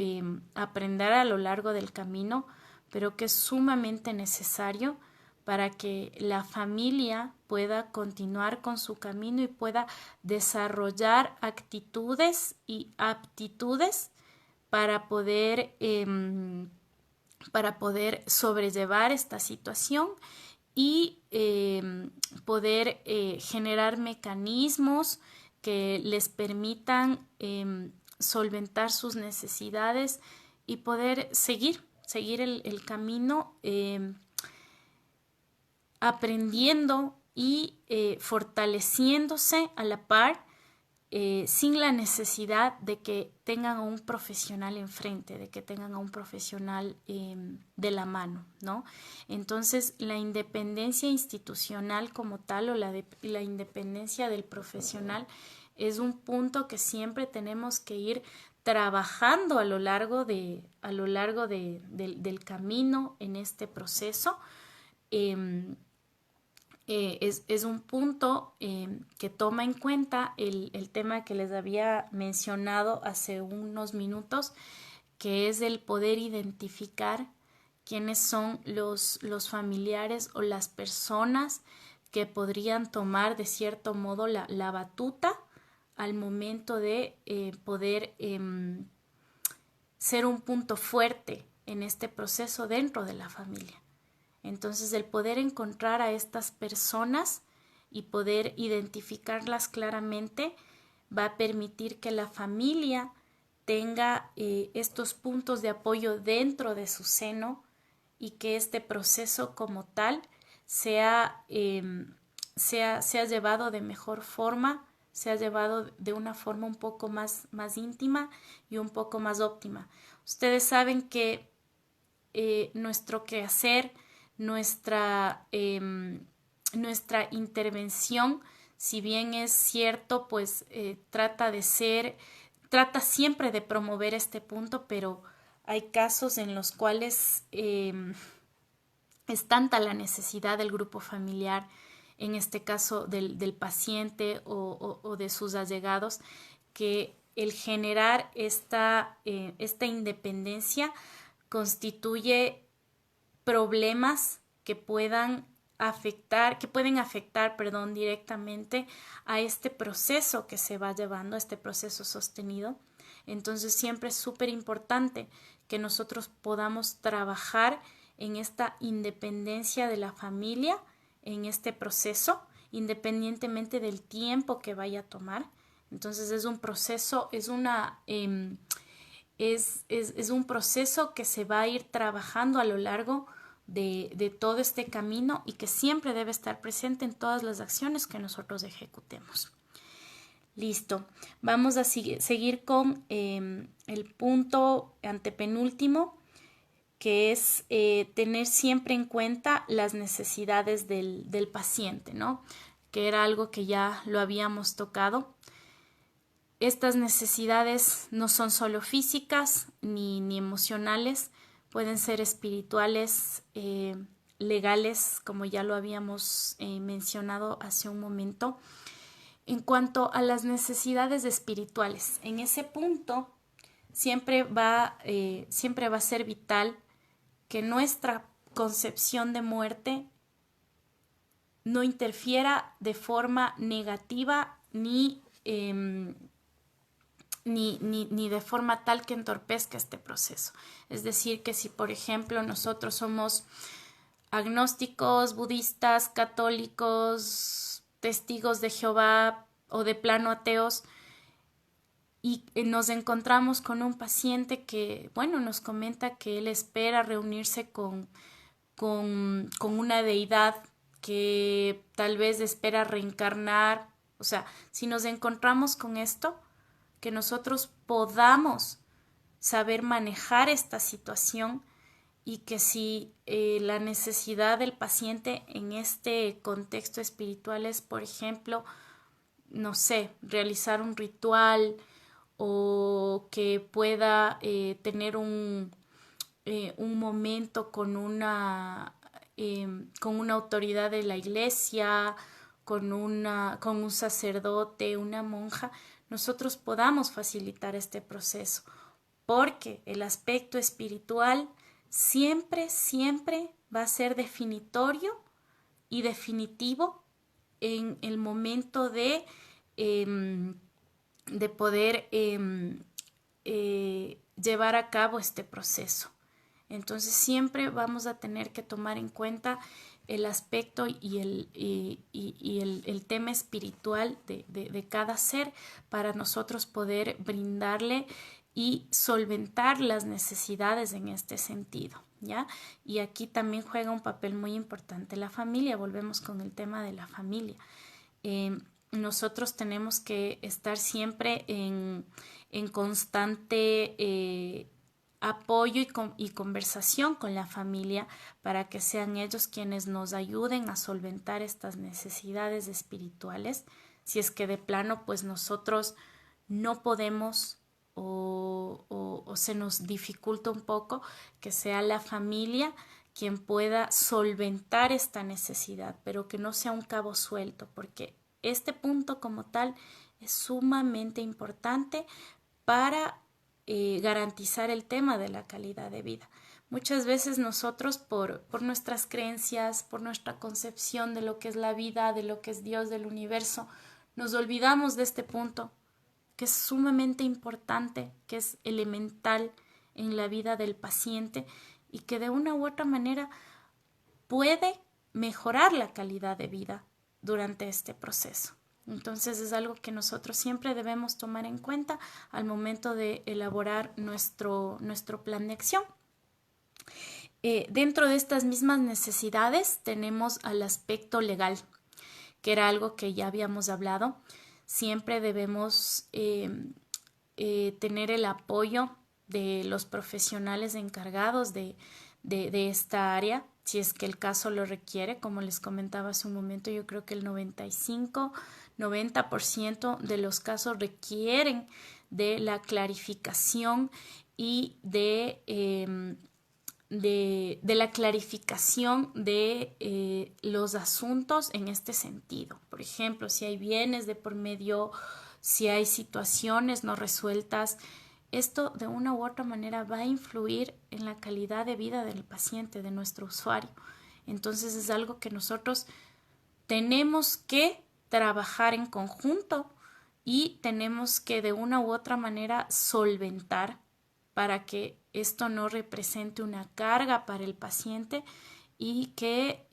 aprender a lo largo del camino, pero que es sumamente necesario para que la familia pueda continuar con su camino y pueda desarrollar actitudes y aptitudes para poder sobrellevar esta situación y poder generar mecanismos que les permitan solventar sus necesidades y poder seguir el camino aprendiendo y fortaleciéndose a la par, sin la necesidad de que tengan a un profesional enfrente, de que tengan a un profesional de la mano, ¿no? Entonces, la independencia institucional como tal o la independencia del profesional es un punto que siempre tenemos que ir trabajando a lo largo del camino en este proceso. Es un punto que toma en cuenta el tema que les había mencionado hace unos minutos, que es el poder identificar quiénes son los familiares o las personas que podrían tomar de cierto modo la batuta al momento de poder ser un punto fuerte en este proceso dentro de la familia. Entonces, el poder encontrar a estas personas y poder identificarlas claramente va a permitir que la familia tenga estos puntos de apoyo dentro de su seno y que este proceso como tal sea llevado de mejor forma, sea llevado de una forma un poco más íntima y un poco más óptima. Ustedes saben que nuestro quehacer, nuestra intervención, si bien es cierto, pues trata siempre de promover este punto, pero hay casos en los cuales es tanta la necesidad del grupo familiar en este caso del paciente o de sus allegados, que el generar esta independencia constituye problemas que pueden afectar, directamente a este proceso que se va llevando, a este proceso sostenido. Entonces siempre es súper importante que nosotros podamos trabajar en esta independencia de la familia, en este proceso, independientemente del tiempo que vaya a tomar. Entonces es un proceso, es un proceso que se va a ir trabajando a lo largo de todo este camino y que siempre debe estar presente en todas las acciones que nosotros ejecutemos. Listo, vamos a seguir con el punto antepenúltimo, que es tener siempre en cuenta las necesidades del paciente, ¿no? Que era algo que ya lo habíamos tocado. Estas necesidades no son solo físicas ni emocionales, pueden ser espirituales, legales, como ya lo habíamos mencionado hace un momento. En cuanto a las necesidades espirituales, en ese punto siempre va a ser vital que nuestra concepción de muerte no interfiera de forma negativa ni de forma tal que entorpezca este proceso. Es decir, que si por ejemplo nosotros somos agnósticos, budistas, católicos, testigos de Jehová o de plano ateos, y nos encontramos con un paciente que, bueno, nos comenta que él espera reunirse con una deidad, que tal vez espera reencarnar. O sea, si nos encontramos con esto, que nosotros podamos saber manejar esta situación, y que si la necesidad del paciente en este contexto espiritual es, por ejemplo, no sé, realizar un ritual, o que pueda tener un momento con una autoridad de la iglesia, con un sacerdote, una monja, nosotros podamos facilitar este proceso, porque el aspecto espiritual siempre va a ser definitorio y definitivo en el momento de poder llevar a cabo este proceso. Entonces siempre vamos a tener que tomar en cuenta el aspecto y el tema espiritual de cada ser, para nosotros poder brindarle y solventar las necesidades en este sentido, ¿ya? Y aquí también juega un papel muy importante la familia. Volvemos con el tema de la familia. Nosotros tenemos que estar siempre en constante apoyo y conversación con la familia, para que sean ellos quienes nos ayuden a solventar estas necesidades espirituales. Si es que de plano pues nosotros no podemos o se nos dificulta un poco, que sea la familia quien pueda solventar esta necesidad, pero que no sea un cabo suelto, porque este punto como tal es sumamente importante para garantizar el tema de la calidad de vida. Muchas veces nosotros por nuestras creencias, por nuestra concepción de lo que es la vida, de lo que es Dios, del universo, nos olvidamos de este punto, que es sumamente importante, que es elemental en la vida del paciente, y que de una u otra manera puede mejorar la calidad de vida durante este proceso. Entonces es algo que nosotros siempre debemos tomar en cuenta al momento de elaborar nuestro plan de acción. Dentro de estas mismas necesidades tenemos al aspecto legal, que era algo que ya habíamos hablado. Siempre debemos tener el apoyo de los profesionales encargados de esta área, si es que el caso lo requiere. Como les comentaba hace un momento, yo creo que el 90% de los casos requieren de la clarificación y de de la clarificación de los asuntos en este sentido. Por ejemplo, si hay bienes de por medio, si hay situaciones no resueltas, esto de una u otra manera va a influir en la calidad de vida del paciente, de nuestro usuario. Entonces es algo que nosotros tenemos que trabajar en conjunto y tenemos que de una u otra manera solventar para que esto no represente una carga para el paciente y que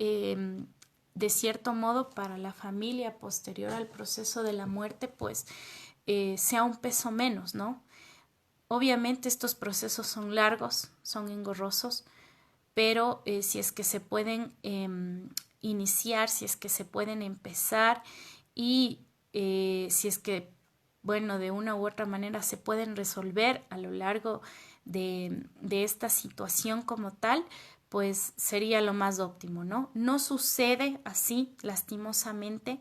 de cierto modo para la familia posterior al proceso de la muerte pues sea un peso menos, ¿no? Obviamente estos procesos son largos, son engorrosos, pero si es que se pueden iniciar, si es que se pueden empezar y si es que, bueno, de una u otra manera se pueden resolver a lo largo de esta situación como tal, pues sería lo más óptimo, ¿no? No sucede así, lastimosamente,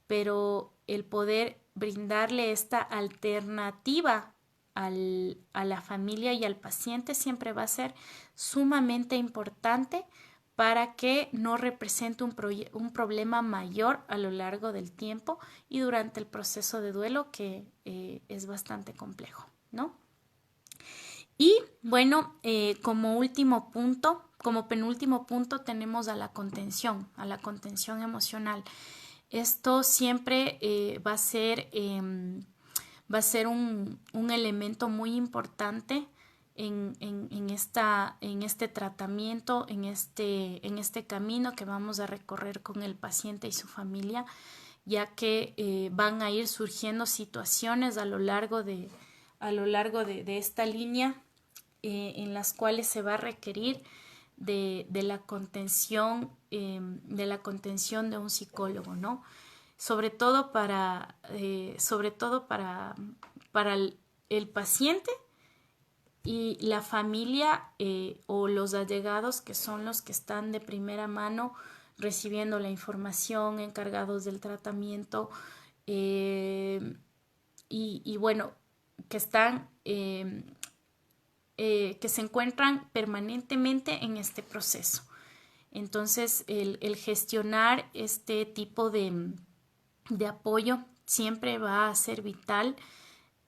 pero el poder brindarle esta alternativa a la familia y al paciente siempre va a ser sumamente importante para que no represente un problema mayor a lo largo del tiempo y durante el proceso de duelo que es bastante complejo, ¿no? Y bueno, como último punto, como penúltimo punto tenemos a la contención emocional. Esto siempre va a ser un elemento muy importante en este tratamiento, en este camino que vamos a recorrer con el paciente y su familia, ya que van a ir surgiendo situaciones a lo largo de esta línea en las cuales se va a requerir de la contención de un psicólogo, ¿no? Sobre todo para el paciente y la familia o los allegados que son los que están de primera mano recibiendo la información, encargados del tratamiento y bueno, que están que se encuentran permanentemente en este proceso. Entonces, el gestionar este tipo de apoyo siempre va a ser vital,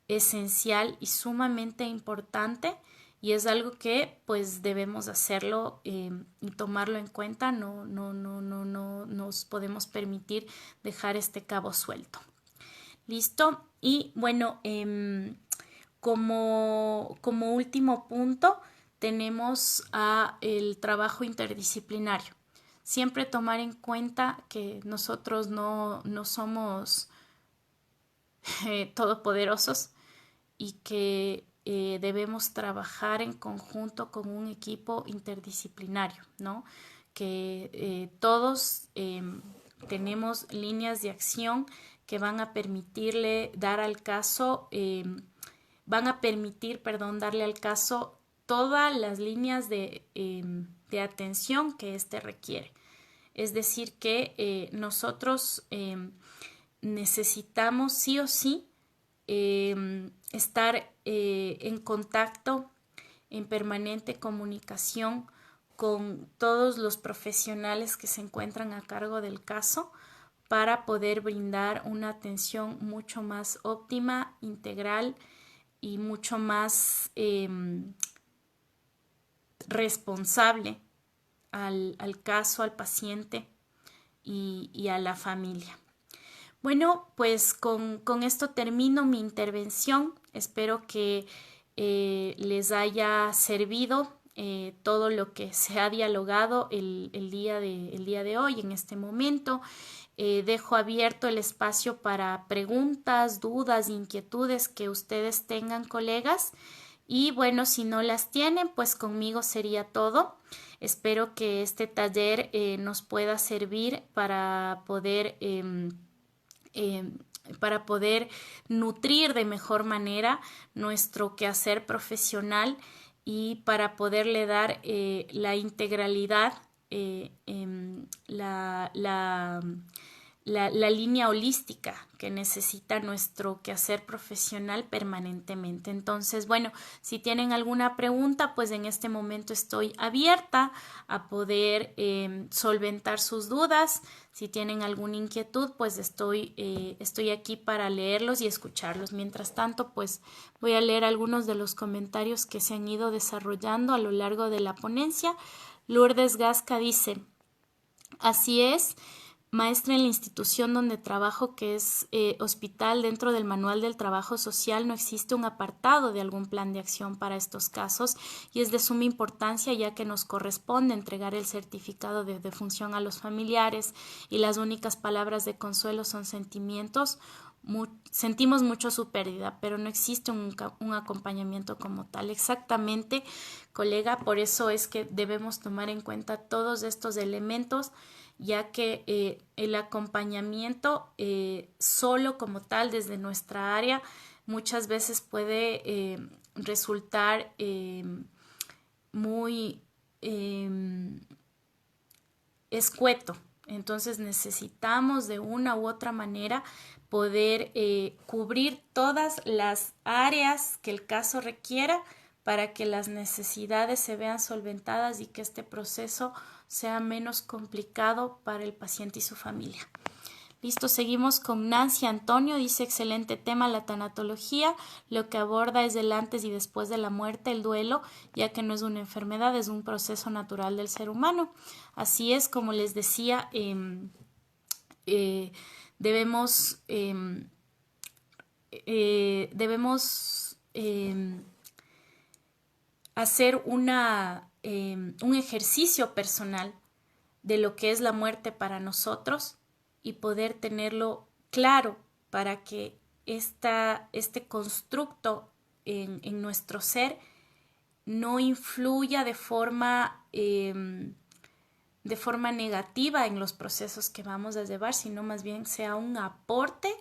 esencial y sumamente importante, y es algo que pues debemos hacerlo y tomarlo en cuenta. No nos podemos permitir dejar este cabo suelto. ¿Listo? Y bueno, como último punto tenemos el trabajo interdisciplinario. Siempre tomar en cuenta que nosotros no somos todopoderosos y que debemos trabajar en conjunto con un equipo interdisciplinario, ¿no? Que todos tenemos líneas de acción que van a permitirle dar al caso, darle al caso todas las líneas de atención que éste requiere. Es decir, que nosotros necesitamos sí o sí estar en contacto, en permanente comunicación con todos los profesionales que se encuentran a cargo del caso para poder brindar una atención mucho más óptima, integral y mucho más responsable al caso, al paciente y a la familia. Bueno, pues con esto termino mi intervención. Espero que les haya servido todo lo que se ha dialogado el día de hoy, en este momento. Dejo abierto el espacio para preguntas, dudas, inquietudes que ustedes tengan, colegas. Y bueno, si no las tienen, pues conmigo sería todo. Espero que este taller nos pueda servir para poder nutrir de mejor manera nuestro quehacer profesional y para poderle dar la integralidad, la línea holística que necesita nuestro quehacer profesional permanentemente. Entonces, bueno, si tienen alguna pregunta, pues en este momento estoy abierta a poder solventar sus dudas. Si tienen alguna inquietud, pues estoy aquí para leerlos y escucharlos. Mientras tanto, pues voy a leer algunos de los comentarios que se han ido desarrollando a lo largo de la ponencia. Lourdes Gasca dice, así es, maestra, en la institución donde trabajo, que es hospital, dentro del manual del trabajo social no existe un apartado de algún plan de acción para estos casos y es de suma importancia ya que nos corresponde entregar el certificado de defunción a los familiares y las únicas palabras de consuelo son sentimientos. Sentimos mucho su pérdida, pero no existe un acompañamiento como tal. Exactamente, colega, por eso es que debemos tomar en cuenta todos estos elementos, ya que el acompañamiento solo como tal desde nuestra área muchas veces puede resultar muy escueto. Entonces necesitamos de una u otra manera poder cubrir todas las áreas que el caso requiera para que las necesidades se vean solventadas y que este proceso sea menos complicado para el paciente y su familia. Listo, seguimos con Nancy Antonio, dice excelente tema la tanatología, lo que aborda es el antes y después de la muerte, el duelo, ya que no es una enfermedad, es un proceso natural del ser humano. Así es, como les decía, debemos hacer un ejercicio personal de lo que es la muerte para nosotros y poder tenerlo claro para que este constructo en nuestro ser no influya de forma negativa en los procesos que vamos a llevar, sino más bien sea un aporte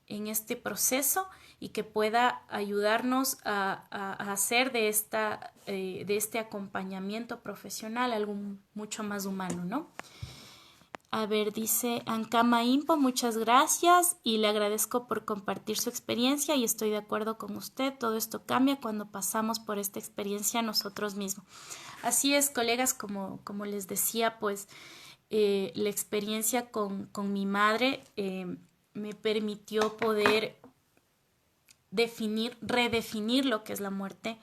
en este proceso y que pueda ayudarnos a hacer de este acompañamiento profesional algo mucho más humano, ¿no? A ver, dice Ankama Impo, muchas gracias y le agradezco por compartir su experiencia y estoy de acuerdo con usted, todo esto cambia cuando pasamos por esta experiencia nosotros mismos. Así es, colegas, como les decía, pues la experiencia con mi madre me permitió poder redefinir lo que es la muerte,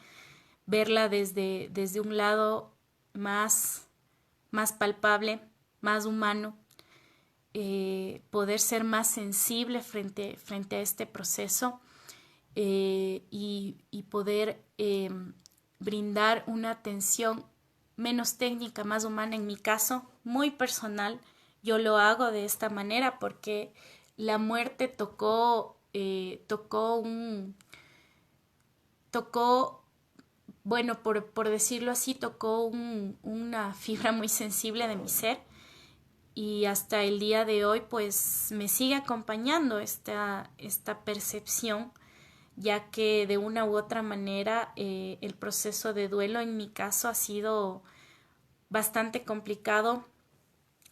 verla desde un lado más palpable, más humano, poder ser más sensible frente a este proceso y poder brindar una atención menos técnica, más humana. En mi caso, muy personal, yo lo hago de esta manera porque la muerte tocó, bueno, por decirlo así, tocó una fibra muy sensible de mi ser y hasta el día de hoy pues me sigue acompañando esta percepción, ya que de una u otra manera el proceso de duelo en mi caso ha sido bastante complicado,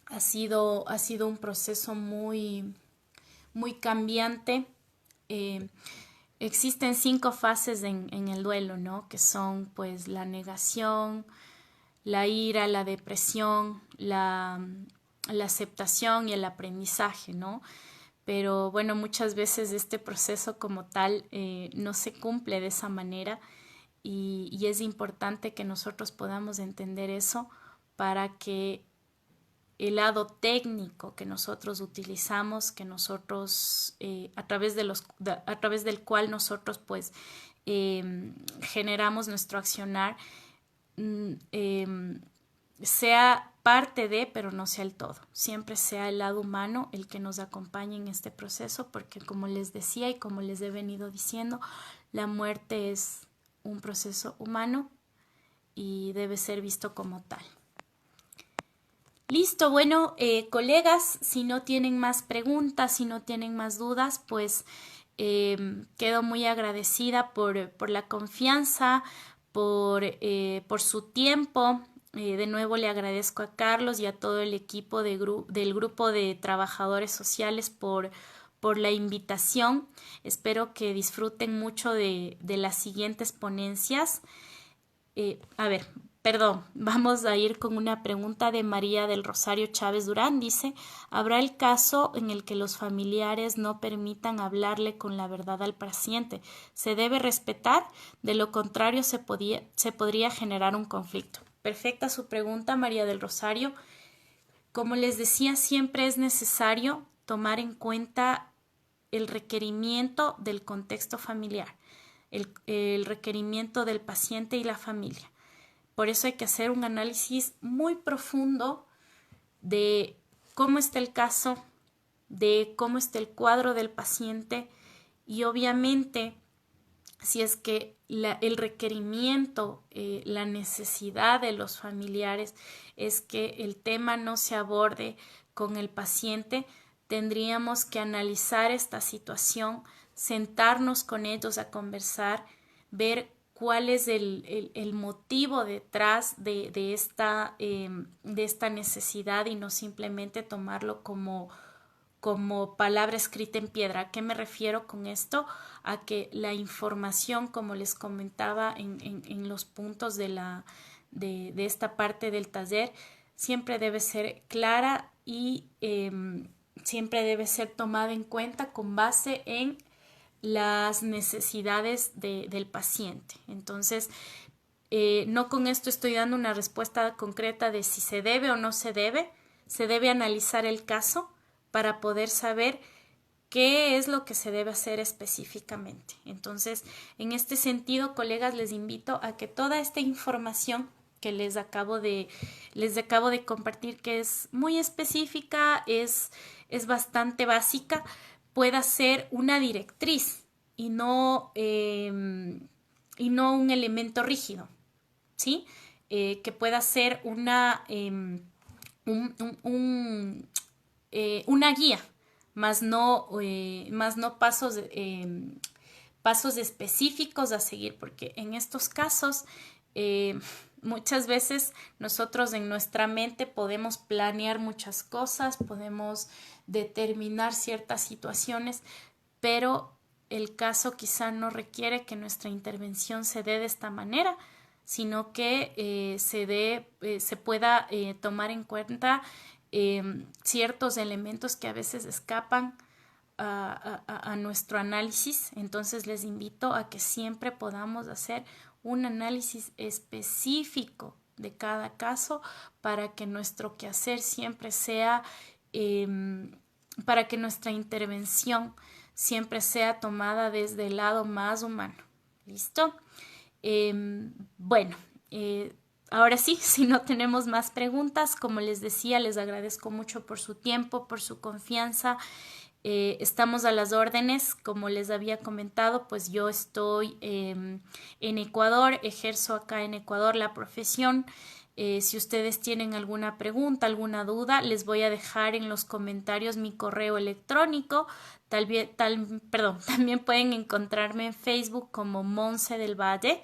ha sido un proceso muy cambiante. Existen 5 fases en el duelo, ¿no? Que son pues la negación, la ira, la depresión, la aceptación y el aprendizaje, ¿no? Pero bueno, muchas veces este proceso como tal no se cumple de esa manera y es importante que nosotros podamos entender eso para que el lado técnico que nosotros utilizamos, que nosotros a través del cual nosotros pues generamos nuestro accionar, sea parte de, pero no sea el todo. Siempre sea el lado humano el que nos acompañe en este proceso, porque como les decía y como les he venido diciendo, la muerte es un proceso humano y debe ser visto como tal. Listo, bueno, colegas, si no tienen más preguntas, si no tienen más dudas, pues quedo muy agradecida por la confianza, por su tiempo, De nuevo le agradezco a Carlos y a todo el equipo del grupo de trabajadores sociales por la invitación. Espero que disfruten mucho de las siguientes ponencias. Vamos a ir con una pregunta de María del Rosario Chávez Durán. Dice, ¿habrá el caso en el que los familiares no permitan hablarle con la verdad al paciente? ¿Se debe respetar? De lo contrario, se podría generar un conflicto. Perfecta su pregunta, María del Rosario. Como les decía, siempre es necesario tomar en cuenta el requerimiento del contexto familiar, el requerimiento del paciente y la familia. Por eso hay que hacer un análisis muy profundo de cómo está el caso, de cómo está el cuadro del paciente y obviamente si es que el requerimiento, la necesidad de los familiares es que el tema no se aborde con el paciente, tendríamos que analizar esta situación, sentarnos con ellos a conversar, ver cuál es el motivo detrás de esta necesidad y no simplemente tomarlo como palabra escrita en piedra. ¿A qué me refiero con esto? A que la información, como les comentaba en los puntos de esta parte del taller, siempre debe ser clara y siempre debe ser tomada en cuenta con base en las necesidades del paciente. Entonces, no con esto estoy dando una respuesta concreta de si se debe o no se debe analizar el caso para poder saber qué es lo que se debe hacer específicamente. Entonces, en este sentido, colegas, les invito a que toda esta información que les acabo de compartir, que es muy específica, es bastante básica, pueda ser una directriz y no un elemento rígido, ¿sí? Que pueda ser una guía, más no pasos específicos a seguir, porque en estos casos muchas veces nosotros en nuestra mente podemos planear muchas cosas, podemos determinar ciertas situaciones, pero el caso quizá no requiere que nuestra intervención se dé de esta manera, sino que se pueda tomar en cuenta ciertos elementos que a veces escapan a nuestro análisis. Entonces les invito a que siempre podamos hacer un análisis específico de cada caso para que nuestro quehacer siempre sea, para que nuestra intervención siempre sea tomada desde el lado más humano. ¿Listo? Ahora sí, si no tenemos más preguntas, como les decía, les agradezco mucho por su tiempo, por su confianza. Estamos a las órdenes, como les había comentado, pues yo estoy en Ecuador, ejerzo acá en Ecuador la profesión. Si ustedes tienen alguna pregunta, alguna duda, les voy a dejar en los comentarios mi correo electrónico. También pueden encontrarme en Facebook como Monse del Valle.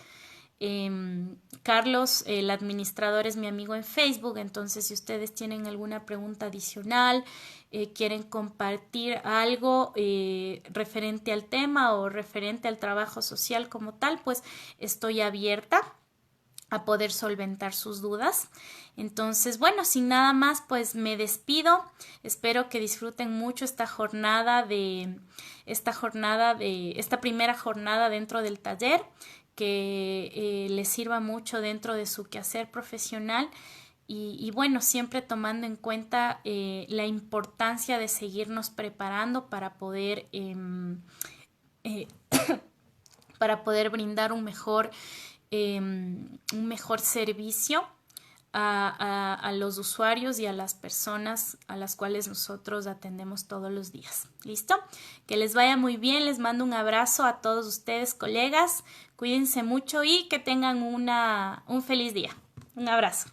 Carlos, el administrador, es mi amigo en Facebook, entonces si ustedes tienen alguna pregunta adicional, quieren compartir algo referente al tema o referente al trabajo social como tal, pues estoy abierta a poder solventar sus dudas. Entonces, bueno, sin nada más, pues me despido. Espero que disfruten mucho esta primera jornada dentro del taller, que les sirva mucho dentro de su quehacer profesional y bueno, siempre tomando en cuenta la importancia de seguirnos preparando para poder brindar un mejor servicio a los usuarios y a las personas a las cuales nosotros atendemos todos los días. ¿Listo? Que les vaya muy bien. Les mando un abrazo a todos ustedes, colegas. Cuídense mucho y que tengan un feliz día. Un abrazo.